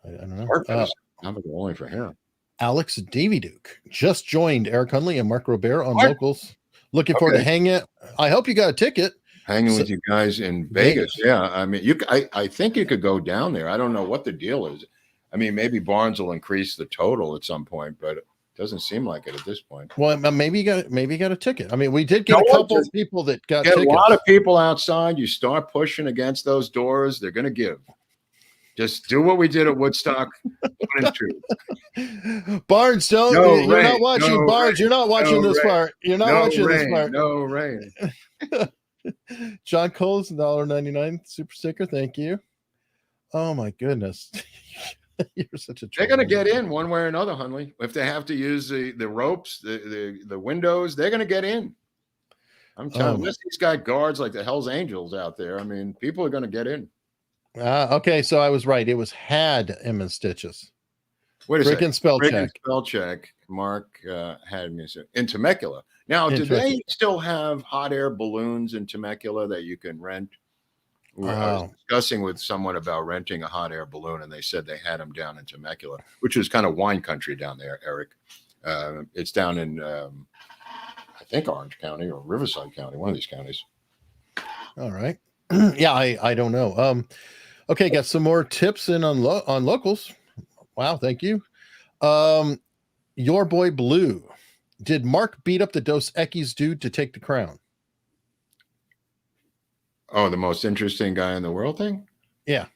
I don't know. Heart medicine, topical only for hair. Alex Daviduke just joined Eric Hunley and Mark Groubert on Locals. Looking forward to hanging it. I hope you got a ticket. Hanging with you guys in Vegas. Yeah. I mean, I think you could go down there. I don't know what the deal is. I mean, maybe Barnes will increase the total at some point, but it doesn't seem like it at this point. Well, maybe you got a ticket. I mean, we did get a couple of people that got tickets. A lot of people outside. You start pushing against those doors, they're going to give. Just do what we did at Woodstock. Barnes, you're not watching. Barnes, you're not watching this part. You're not watching this part. No rain. John Cole's $1.99 super sticker. Thank you. Oh my goodness. You're such a They're going to get in one way or another, Hunley. If they have to use the ropes, the windows, they're going to get in. I'm telling you, he's got guards like the Hell's Angels out there. I mean, people are going to get in. Okay, so I was right. It was had M and Stitches. Wait a second. Spell check. Spell check. Mark had me in Temecula. Now, do they still have hot air balloons in Temecula that you can rent? I was discussing with someone about renting a hot air balloon, and they said they had them down in Temecula, which is kind of wine country down there, Eric. It's down in, I think, Orange County or Riverside County, one of these counties. All right. Yeah, I don't know. Okay, got some more tips in on locals. Wow, thank you. Your boy Blue. Did Mark beat up the Dos Equis dude to take the crown? Oh, the most interesting guy in the world thing? Yeah.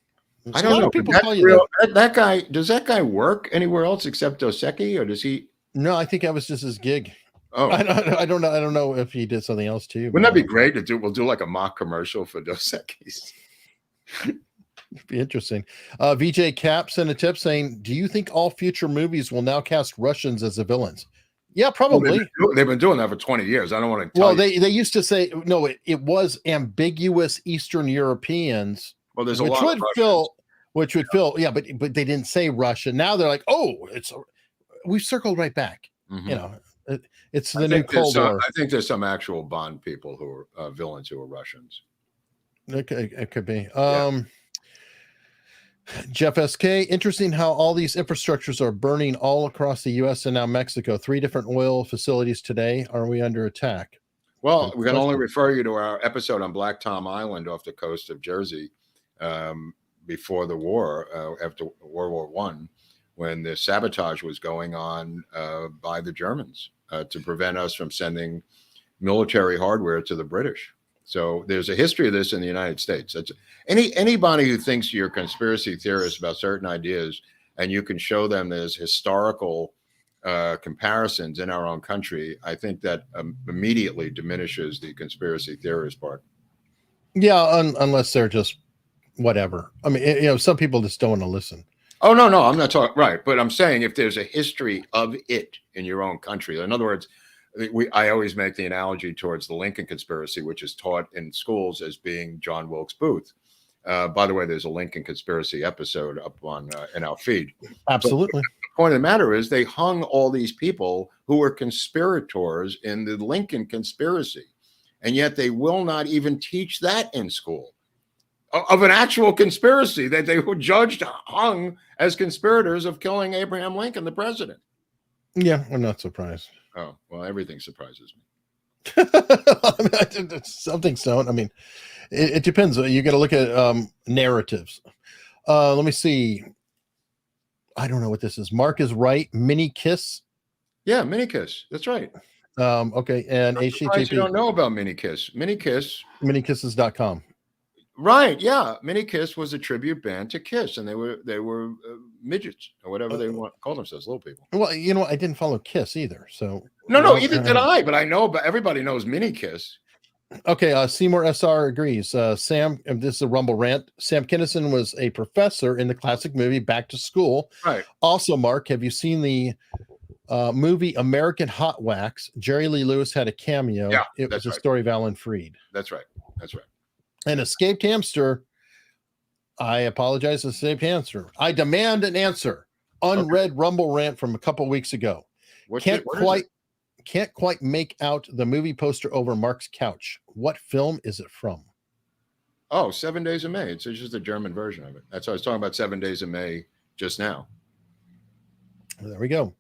I don't know. People tell you that guy, does that guy work anywhere else except Dos Equis, or does he? No, I think that was just his gig. Oh, I don't know. I don't know if he did something else too. Wouldn't that be great to do? We'll do like a mock commercial for Dos Equis. It'd be interesting. VJ Cap sent a tip saying, do you think all future movies will now cast Russians as the villains? Yeah, probably. Well, they've been doing that for 20 years. I don't want to tell you. They used to say, no, it was ambiguous Eastern Europeans. Well, there's a lot of Russians. Which would fill, yeah, but they didn't say Russia. Now they're like, we've circled right back. Mm-hmm. You know, it's the new Cold War. I think there's some actual Bond people who are villains who are Russians. It could be. Jeff SK, interesting how all these infrastructures are burning all across the U.S. and now Mexico. 3 different oil facilities today. Are we under attack? Well, we can only refer you to our episode on Black Tom Island off the coast of Jersey before the war, after World War I, when the sabotage was going on by the Germans to prevent us from sending military hardware to the British. So there's a history of this in the United States. That's anybody who thinks you're a conspiracy theorist about certain ideas, and you can show them there's historical comparisons in our own country, I think that immediately diminishes the conspiracy theorist part. Yeah, unless they're just whatever. I mean, some people just don't want to listen. Oh, no, I'm not talking, right. But I'm saying if there's a history of it in your own country, in other words, I always make the analogy towards the Lincoln conspiracy, which is taught in schools as being John Wilkes Booth. By the way, there's a Lincoln conspiracy episode up on in our feed. Absolutely. But the point of the matter is they hung all these people who were conspirators in the Lincoln conspiracy, and yet they will not even teach that in school of an actual conspiracy that they were judged, hung as conspirators of killing Abraham Lincoln, the president. Yeah, I'm not surprised. Oh, well, everything surprises me. Something's don't. I mean, it depends. You got to look at narratives. Let me see. I don't know what this is. Mark is right. Mini Kiss. Yeah, Mini Kiss. That's right. Okay. And HTTP. You don't know about Mini Kiss. Mini Kiss. Minikisses.com. Right. Yeah. Mini Kiss was a tribute band to Kiss, and they were midgets or whatever they call themselves, little people. Well, I didn't follow Kiss either. So no, either did I. But I know, but everybody knows Mini Kiss. Okay. Seymour SR agrees. Sam, this is a Rumble rant. Sam Kinison was a professor in the classic movie Back to School. Right. Also, Mark, have you seen the movie American Hot Wax? Jerry Lee Lewis had a cameo. Yeah, it was a story of Alan Freed. That's right. An escaped hamster. I apologize, escaped hamster. I demand an answer. Unread Rumble rant from a couple weeks ago. Can't quite make out the movie poster over Mark's couch. What film is it from? Oh, 7 Days of May. It's just a German version of it. That's what I was talking about. 7 Days of May just now. There we go.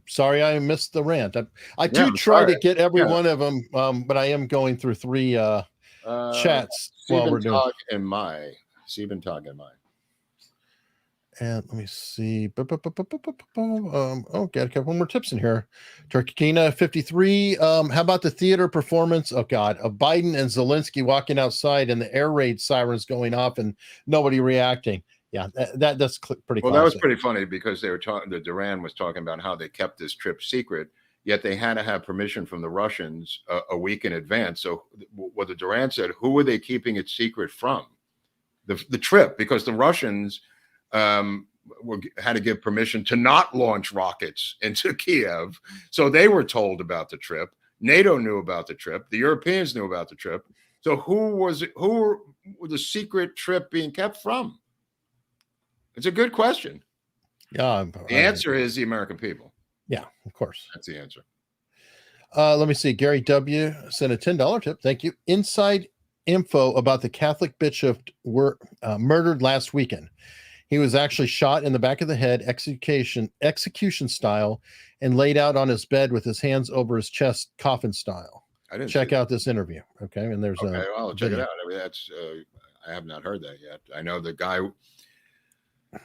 Sorry, I missed the rant. I do try to get every one of them, but I am going through 3. chats while we're doing. Stephen Tog and my. And let me see. Oh, got a couple more tips in here. Turkina 53. How about the theater performance? Oh God, of Biden and Zelensky walking outside and the air raid sirens going off and nobody reacting. Yeah, that's pretty. Well, classic. That was pretty funny because they were talking. The Duran was talking about how they kept this trip secret, yet they had to have permission from the Russians a week in advance. So what the Duran said, who were they keeping it secret from? The trip, because the Russians had to give permission to not launch rockets into Kiev. So they were told about the trip. NATO knew about the trip. The Europeans knew about the trip. So who were the secret trip being kept from? It's a good question. Yeah. The answer is the American people. Yeah, of course. That's the answer. Let me see. Gary W. sent a $10 tip. Thank you. Inside info about the Catholic bishop were murdered last weekend. He was actually shot in the back of the head, execution style, and laid out on his bed with his hands over his chest, coffin style. I didn't check out this interview. Okay, and there's I'll check it out. I mean, that's I have not heard that yet. I know the guy,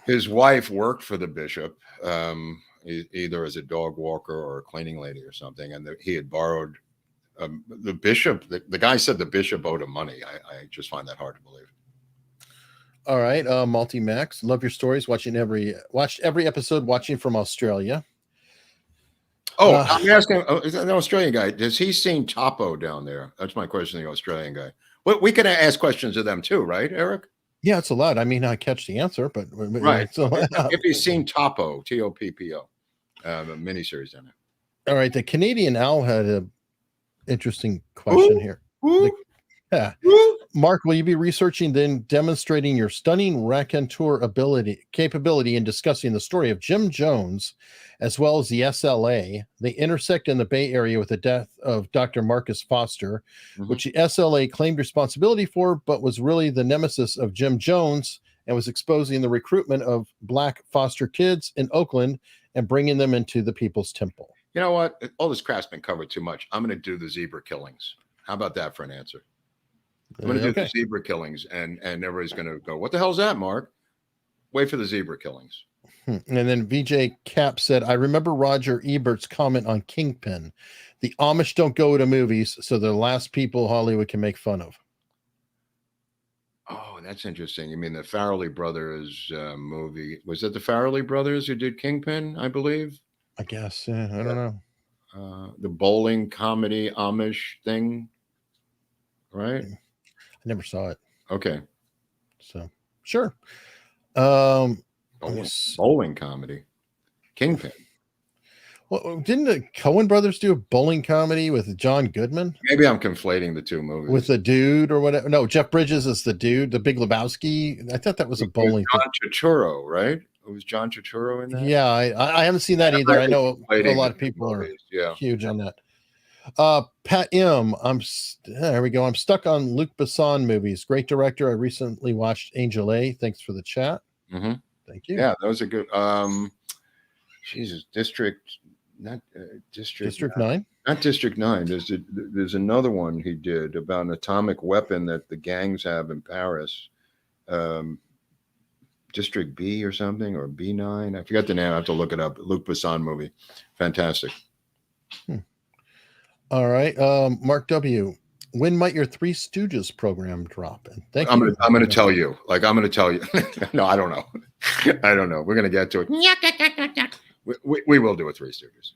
his wife worked for the bishop, either as a dog walker or a cleaning lady or something, and he had borrowed the bishop. The guy said the bishop owed him money. I just find that hard to believe. All right, Multi-Max, love your stories. Watched every episode. Watching from Australia. Oh, I'm asking an Australian guy. Has he seen Topo down there? That's my question. The Australian guy. Well, we can ask questions of them too, right, Eric? Yeah, it's allowed. I mean, I catch the answer, but right. If he's seen Topo, Toppo, a miniseries down there. All right, the Canadian Owl had a interesting question here. Mark, will you be researching then demonstrating your stunning raconteur capability in discussing the story of Jim Jones as well as the SLA? They intersect in the Bay Area with the death of Dr. Marcus Foster, which the SLA claimed responsibility for, but was really the nemesis of Jim Jones and was exposing the recruitment of Black foster kids in Oakland and bringing them into the People's Temple. You know what? All this crap's been covered too much. I'm going to do the zebra killings. How about that for an answer? I'm going to do the zebra killings, and everybody's going to go, what the hell's that, Mark? Wait for the zebra killings. And then VJ Cap said, I remember Roger Ebert's comment on Kingpin. The Amish don't go to movies, so they're the last people Hollywood can make fun of. Oh, that's interesting. You mean the Farrelly Brothers movie? Was it the Farrelly Brothers who did Kingpin, I believe? I guess. I don't know. The bowling comedy Amish thing, right? I never saw it. Okay. So, sure. Bowling comedy. Kingpin. Well, didn't the Coen brothers do a bowling comedy with John Goodman? Maybe I'm conflating the two movies. With the dude or whatever. No, Jeff Bridges is the dude, the Big Lebowski. I thought that was a bowling. John Turturro, right? It was John Turturro in that? Yeah, I haven't seen that either. I know a lot of people are huge on that. Pat M. There we go. I'm stuck on Luc Besson movies. Great director. I recently watched Angel A. Thanks for the chat. Thank you. Yeah, that was a good. Jesus, District 9. Not District 9. There's another one he did about an atomic weapon that the gangs have in Paris. District B or something, or B9. I forgot the name. I have to look it up. Luc Besson movie. Fantastic. All right. Mark W. When might your Three Stooges program drop? And thank you. I'm going to tell you. Like, I'm going to tell you. No, I don't know. I don't know. We're going to get to it. We will do a Three Stooges.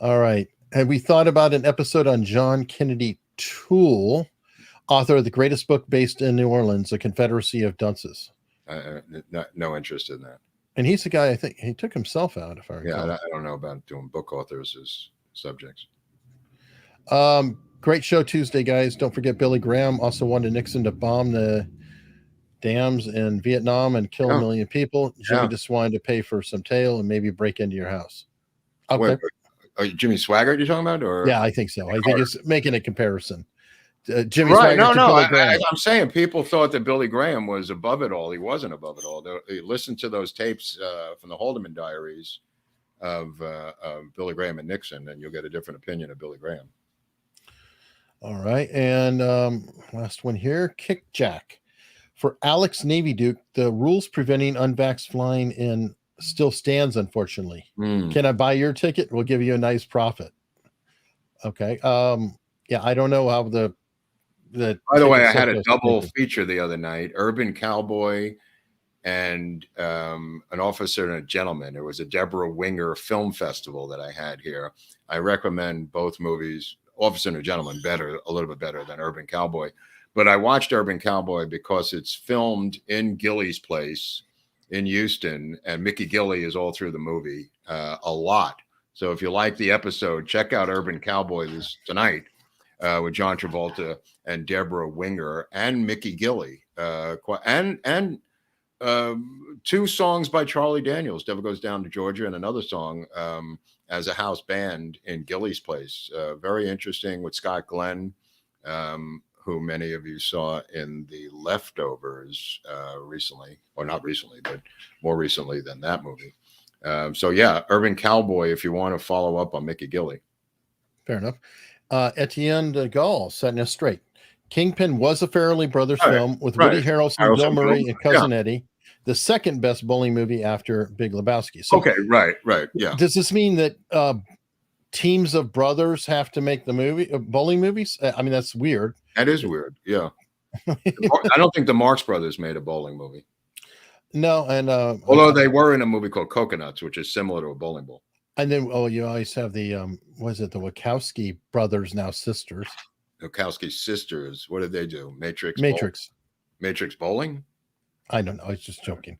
All right. Have we thought about an episode on John Kennedy Toole, author of the greatest book based in New Orleans, The Confederacy of Dunces? No interest in that. And he's the guy, I think he took himself out, if I recall. Yeah, I don't know about doing book authors as subjects. Great show Tuesday, guys. Don't forget Billy Graham also wanted Nixon to bomb the dams in Vietnam and kill a million people. Jimmy just wanted to pay for some tail and maybe break into your house. Okay. Wait, Jimmy Swaggart you're talking about? Or yeah, I think so. I think it's making a comparison. Jimmy right. Swaggart No. I'm saying people thought that Billy Graham was above it all. He wasn't above it all. They listened to those tapes from the Haldeman diaries of Billy Graham and Nixon, and you'll get a different opinion of Billy Graham. All right. And last one here, Kick Jack. For Alex Navy Duke, the rules preventing unvaxxed flying in still stands, unfortunately. Can I buy your ticket? We'll give you a nice profit. Okay. Yeah, I don't know how the By the way, I had a double feature the other night, Urban Cowboy and An Officer and a Gentleman. It was a Deborah Winger film festival that I had here. I recommend both movies, Officer and a Gentleman, a little bit better than Urban Cowboy. But I watched Urban Cowboy because it's filmed in Gilly's place in Houston, and Mickey Gilly is all through the movie a lot. So if you like the episode, check out Urban Cowboy tonight with John Travolta and Deborah Winger and Mickey Gilly, and two songs by Charlie Daniels, Devil Goes Down to Georgia, and another song as a house band in Gilly's place. Very interesting with Scott Glenn, who many of you saw in The Leftovers recently, or not recently, but more recently than that movie. So yeah, Urban Cowboy, if you want to follow up on Mickey Gilly. Fair enough. Etienne de Gaulle setting us straight. Kingpin was a Farrelly Brothers film with Woody Harrelson, Bill Murray, and Cousin Eddie. The second best bowling movie after Big Lebowski. So, okay, right, yeah. Does this mean that teams of brothers have to make the bowling movies? I mean, that's weird. That is weird. Yeah, I don't think the Marx Brothers made a bowling movie. No, and although they were in a movie called Coconuts, which is similar to a bowling ball. And then, you always have the was it the Wachowski brothers, now sisters? Wachowski sisters. What did they do? Matrix bowling. I don't know. I was just joking,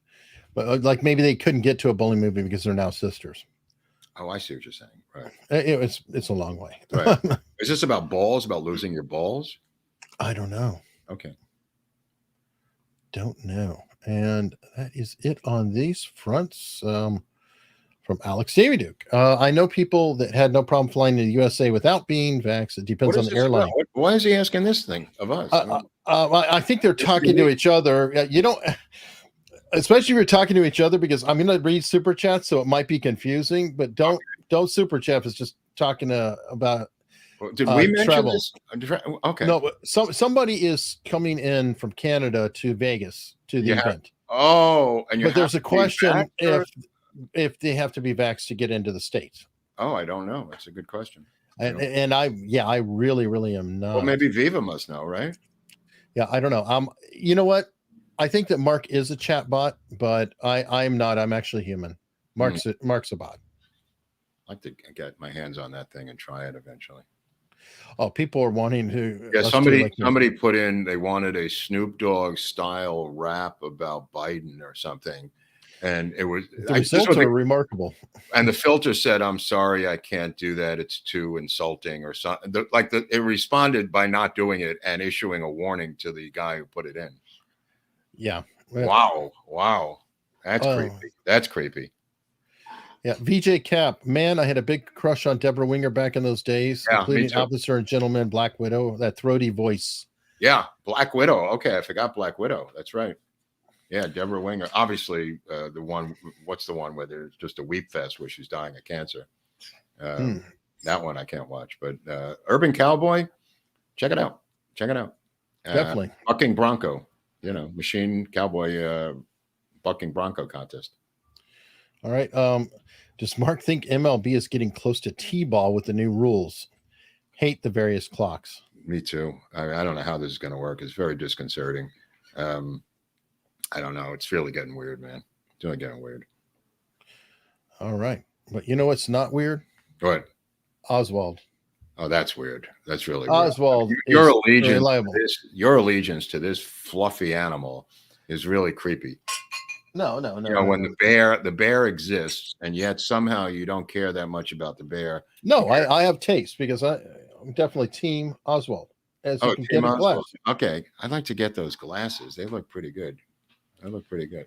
but like maybe they couldn't get to a bowling movie because they're now sisters. Oh, I see what you're saying. Right. It's a long way. Right. Is this about balls? About losing your balls? I don't know. Okay. Don't know. And that is it on these fronts. From Alex Daviduke. I know people that had no problem flying to the USA without being vaxxed. It depends on the airline. Why is he asking this thing of us? I think they're talking to each other. You don't, especially if you're talking to each other, because I'm going to read super chats, so it might be confusing. But don't super chat is just talking about. Did we mention travel. This? Okay. No, somebody is coming in from Canada to Vegas to the event. Oh, but there's a question if they have to be vaxxed to get into the States. Oh, I don't know. That's a good question. And I really am not. Well, maybe Viva must know, right? Yeah, I don't know. You know what? I think that Mark is a chat bot, but I'm not. I'm actually human. Mark's a bot. I'd like to get my hands on that thing and try it eventually. Oh, people are wanting to. Yeah, somebody put in they wanted a Snoop Dogg style rap about Biden or something. And it was the results are remarkable. And the filter said, "I'm sorry, I can't do that. It's too insulting," or something. It responded by not doing it and issuing a warning to the guy who put it in. Yeah. Wow. That's creepy. That's creepy. Yeah. VJ Cap, man, I had a big crush on Deborah Winger back in those days, including Officer and Gentleman, Black Widow, that throaty voice. Yeah, Black Widow. Okay, I forgot Black Widow. That's right. Yeah, Deborah Winger. Obviously, the one. What's the one where there's just a weep fest where she's dying of cancer? That one I can't watch. But Urban Cowboy, check it out. Definitely. Bucking Bronco. Machine cowboy bucking Bronco contest. All right. Does Mark think MLB is getting close to T-ball with the new rules? Hate the various clocks. Me too. I don't know how this is going to work. It's very disconcerting. I don't know. It's really getting weird, man. It's really getting weird. All right. But you know what's not weird? What? Oswald. Oh, that's weird. That's really Oswald. Weird. Your allegiance to this fluffy animal is really creepy. No. When the bear exists, and yet somehow you don't care that much about the bear. No, I have taste because I'm definitely team Oswald. Team Oswald. Okay, I'd like to get those glasses. They look pretty good.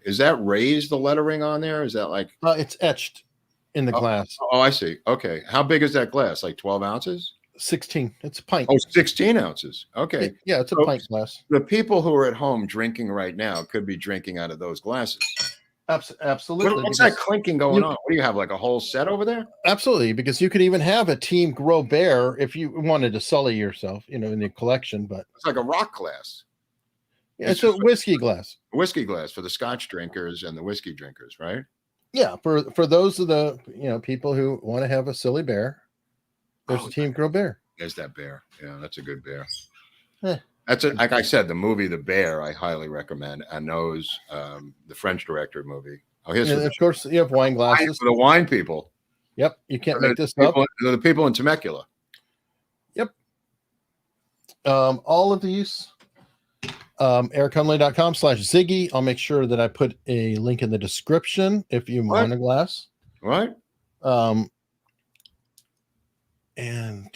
Is that raised, the lettering on there? Is that like? It's etched in the glass. Oh, I see. Okay, how big is that glass? Like 12 ounces? 16. It's a pint. Oh, 16 ounces. Okay. Yeah, it's a pint glass. The people who are at home drinking right now could be drinking out of those glasses. Absolutely. What's that clinking going on? What do you have, like a whole set over there? Absolutely, because you could even have a team Groubert if you wanted to sully yourself, in the collection. But it's like a rock glass. Yeah, it's a whiskey glass. Whiskey glass for the Scotch drinkers and the whiskey drinkers, right? Yeah, for those of the people who want to have a silly bear, there's a team Groubert. There's that bear. Yeah, that's a good bear. Yeah. That's like I said, the movie The Bear, I highly recommend. And those the French director movie. Oh, here's of course you have wine glasses for the wine people. Yep, you can't make this up. The people in Temecula. Yep. All of these. EricHunley.com/Ziggy. I'll make sure that I put a link in the description if you want a glass. Right. And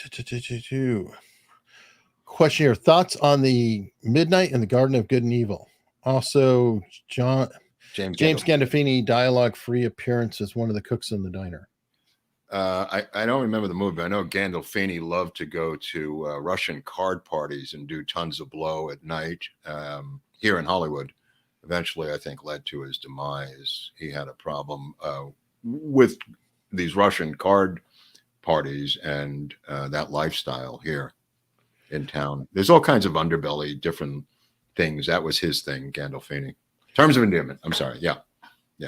question your thoughts on the Midnight in the Garden of Good and Evil. Also, James Gandolfini dialogue-free appearance as one of the cooks in the diner. I don't remember the movie, but I know Gandolfini loved to go to Russian card parties and do tons of blow at night here in Hollywood. Eventually, I think, led to his demise. He had a problem with these Russian card parties and that lifestyle here in town. There's all kinds of underbelly, different things. That was his thing, Gandolfini. Terms of endearment. I'm sorry. Yeah.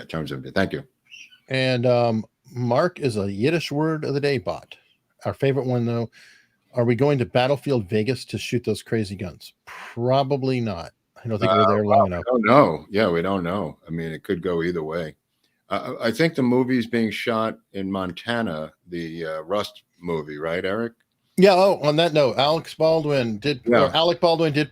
Terms of endearment. Thank you. And Mark is a Yiddish word of the day bot. Our favorite one, though. Are we going to Battlefield Vegas to shoot those crazy guns? Probably not. I don't think we're there long enough. I don't know. Yeah, we don't know. I mean, it could go either way. I think the movie's being shot in Montana, the Rust movie, right, Eric? Yeah. Oh, on that note, Alec Baldwin did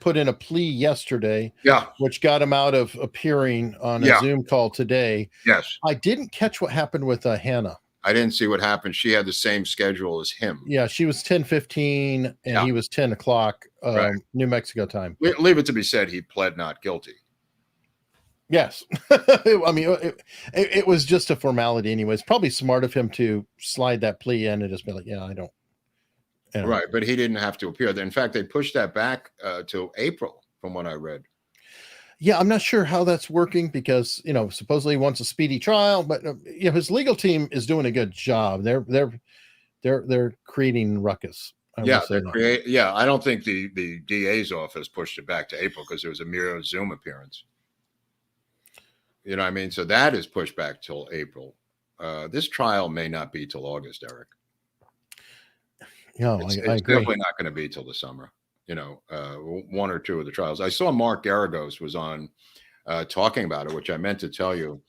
put in a plea yesterday. Yeah. Which got him out of appearing on a Zoom call today. Yes. I didn't catch what happened with Hannah. I didn't see what happened. She had the same schedule as him. Yeah, she was 10:15 and he was 10 o'clock New Mexico time. Leave it to be said, he pled not guilty. Yes. I mean, it was just a formality anyway. It's probably smart of him to slide that plea in and just be like, yeah, I don't. Right, but he didn't have to appear. In fact, they pushed that back till April, from what I read. Yeah, I'm not sure how that's working because supposedly he wants a speedy trial, but his legal team is doing a good job. They're creating ruckus. I don't think the DA's office pushed it back to April because there was a mere Zoom appearance. You know what I mean? So that is pushed back till April. This trial may not be till August, Eric. No, it's I agree. Definitely not going to be till the summer. One or two of the trials. I saw Mark Garagos was on talking about it, which I meant to tell you.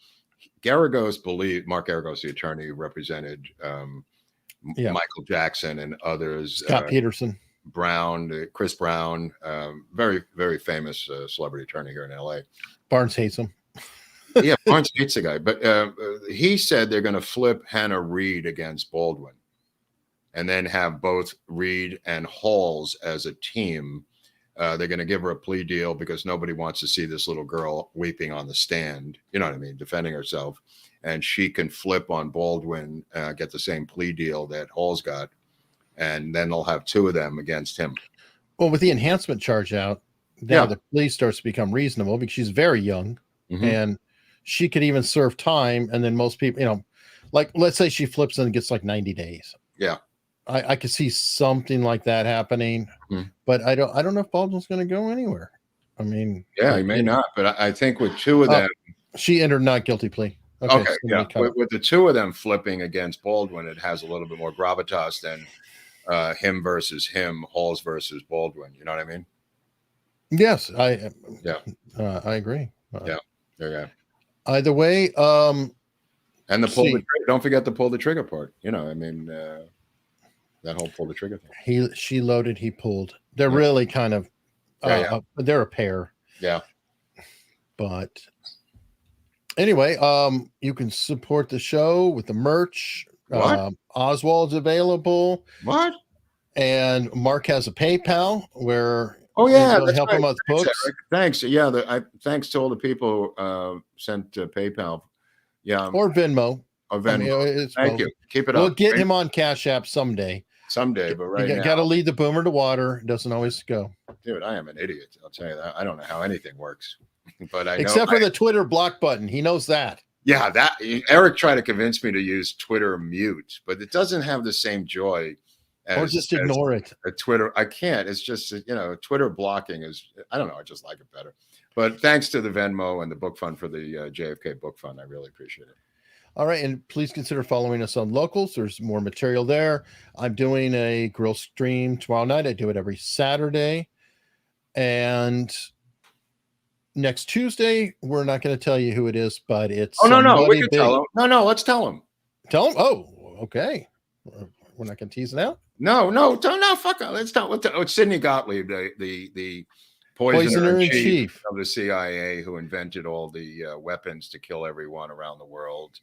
Mark Garagos, the attorney, represented Michael Jackson and others. Scott Peterson. Chris Brown, very, very famous celebrity attorney here in LA. Barnes hates him. Yeah, Barnes hates the guy. But he said they're going to flip Hannah Reid against Baldwin and then have both Reid and Halls as a team. They're going to give her a plea deal because nobody wants to see this little girl weeping on the stand, you know what I mean, defending herself. And she can flip on Baldwin, get the same plea deal that Halls got, and then they'll have two of them against him. Well, with the enhancement charge out, now the plea starts to become reasonable because she's very young, and she could even serve time. And then most people, like let's say she flips and gets like 90 days. Yeah. I could see something like that happening, but I don't know if Baldwin's going to go anywhere. I mean, he may not, but I think with two of them, she entered not guilty plea. Okay, yeah. With the two of them flipping against Baldwin, it has a little bit more gravitas than him versus him, Halls versus Baldwin. You know what I mean? Yes, I agree. Yeah. Either way, and the pull the trigger, don't forget the pull the trigger part. You know, I mean. That whole pull the trigger thing. She loaded, he pulled. They're really kind of, they're a pair. Yeah. But anyway, you can support the show with the merch. What? Oswald's available. What? And Mark has a PayPal where help him with books. Thanks. Yeah, thanks to all the people who sent PayPal. Yeah. Or Venmo. Thank you. Keep it up. We'll get him on Cash App someday. But right now. Got to lead the boomer to water. It doesn't always go. Dude, I am an idiot. I'll tell you that. I don't know how anything works. But I know. Except for the Twitter block button. He knows that. Yeah, that Eric tried to convince me to use Twitter mute, but it doesn't have the same joy or just ignore it. A Twitter. I can't. It's just, Twitter blocking is, I don't know. I just like it better. But thanks to the Venmo and the book fund for the JFK book fund. I really appreciate it. All right. And please consider following us on Locals. There's more material there. I'm doing a grill stream tomorrow night. I do it every Saturday. And next Tuesday, we're not going to tell you who it is, but it's no, we can tell him. No, let's tell him. Tell him. Oh, okay. We're not going to tease it out. No, fuck it. Let's tell. It's Sidney Gottlieb, the poisoner in chief of the CIA, who invented all the weapons to kill everyone around the world.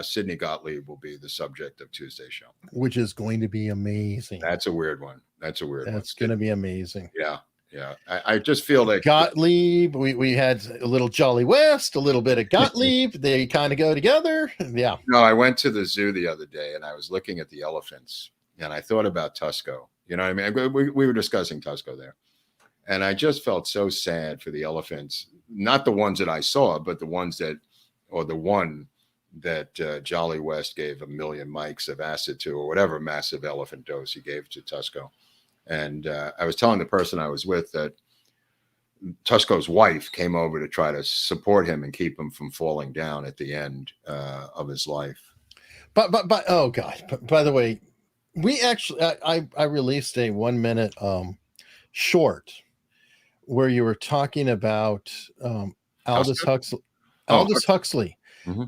Sidney Gottlieb will be the subject of Tuesday's show, which is going to be amazing. That's a weird one. That's going to be amazing. Yeah. I just feel like Gottlieb. We had a little Jolly West, a little bit of Gottlieb. They kind of go together. Yeah. No, I went to the zoo the other day and I was looking at the elephants and I thought about Tusco. You know what I mean? We were discussing Tusco there, and I just felt so sad for the elephants. Not the ones that I saw, but the one that Jolly West gave 1 million mics of acid to, or whatever massive elephant dose he gave to Tusco. And I was telling the person I was with that Tusco's wife came over to try to support him and keep him from falling down at the end of his life. But oh God! By the way, we actually I released a 1 minute short where you were talking about Aldous Huxley. Aldous Huxley. Mm-hmm.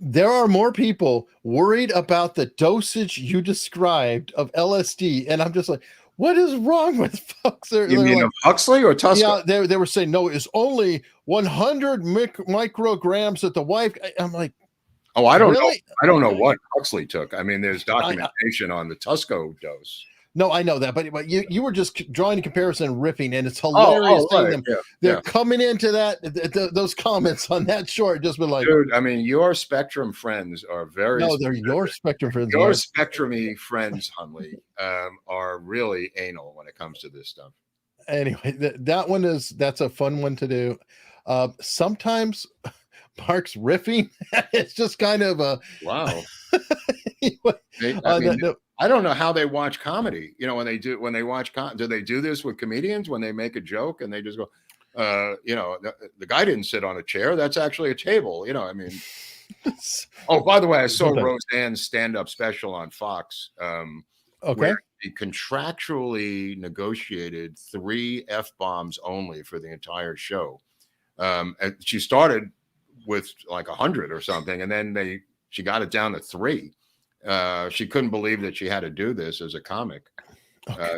There are more people worried about the dosage you described of LSD, and I'm just like, what is wrong with folks? You mean like, of Huxley or Tusco? Yeah, they were saying no, it's only 100 micrograms that the wife. I'm like, oh, I don't know. I don't know what Huxley took. I mean, there's documentation on the Tusco dose. No, I know that, but you were just drawing a comparison and riffing, and it's hilarious seeing them. Yeah, they're coming into those comments on that short, just been like, dude. I mean, your Spectrum friends are very. No, they're your Spectrum friends. Your Spectrum-y friends, Hunley, are really anal when it comes to this stuff. Anyway, that's a fun one to do. Sometimes Mark's riffing. It's just kind of a wow. Anyway, I don't know how they watch comedy. You know, when they watch, do they do this with comedians when they make a joke and they just go, the guy didn't sit on a chair. That's actually a table. You know, I mean, oh, by the way, I saw Roseanne's stand-up special on Fox. Where he contractually negotiated 3 F-bombs only for the entire show. And she started with like 100 or something, and then she got it down to 3. She couldn't believe that she had to do this as a comic.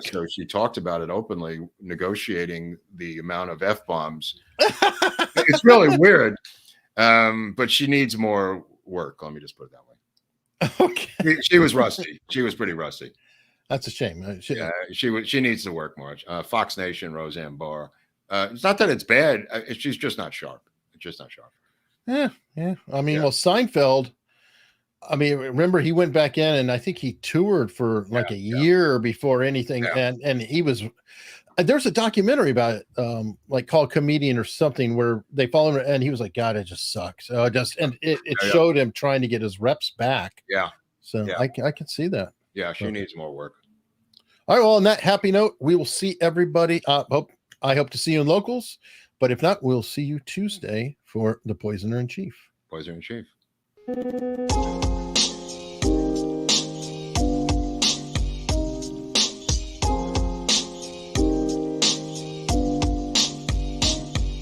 So she talked about it openly, negotiating the amount of F-bombs. It's really weird, but she needs more work. Let me just put it that way. Okay. She was rusty. She was pretty rusty. That's a shame. She needs to work more. Fox Nation, Roseanne Barr. It's not that it's bad. She's just not sharp. It's just not sharp. Yeah. I mean, well, Seinfeld. I mean, remember he went back in and I think he toured for like a year before anything. Yeah. And he was, there's a documentary about it, like called Comedian or something, where they follow him and he was like, God, it just sucks. It showed him trying to get his reps back. Yeah. So I can see that. Yeah. She needs more work. All right. Well, on that happy note, we will see everybody. I hope to see you in Locals, but if not, we'll see you Tuesday for the Poisoner in Chief. Poisoner in Chief.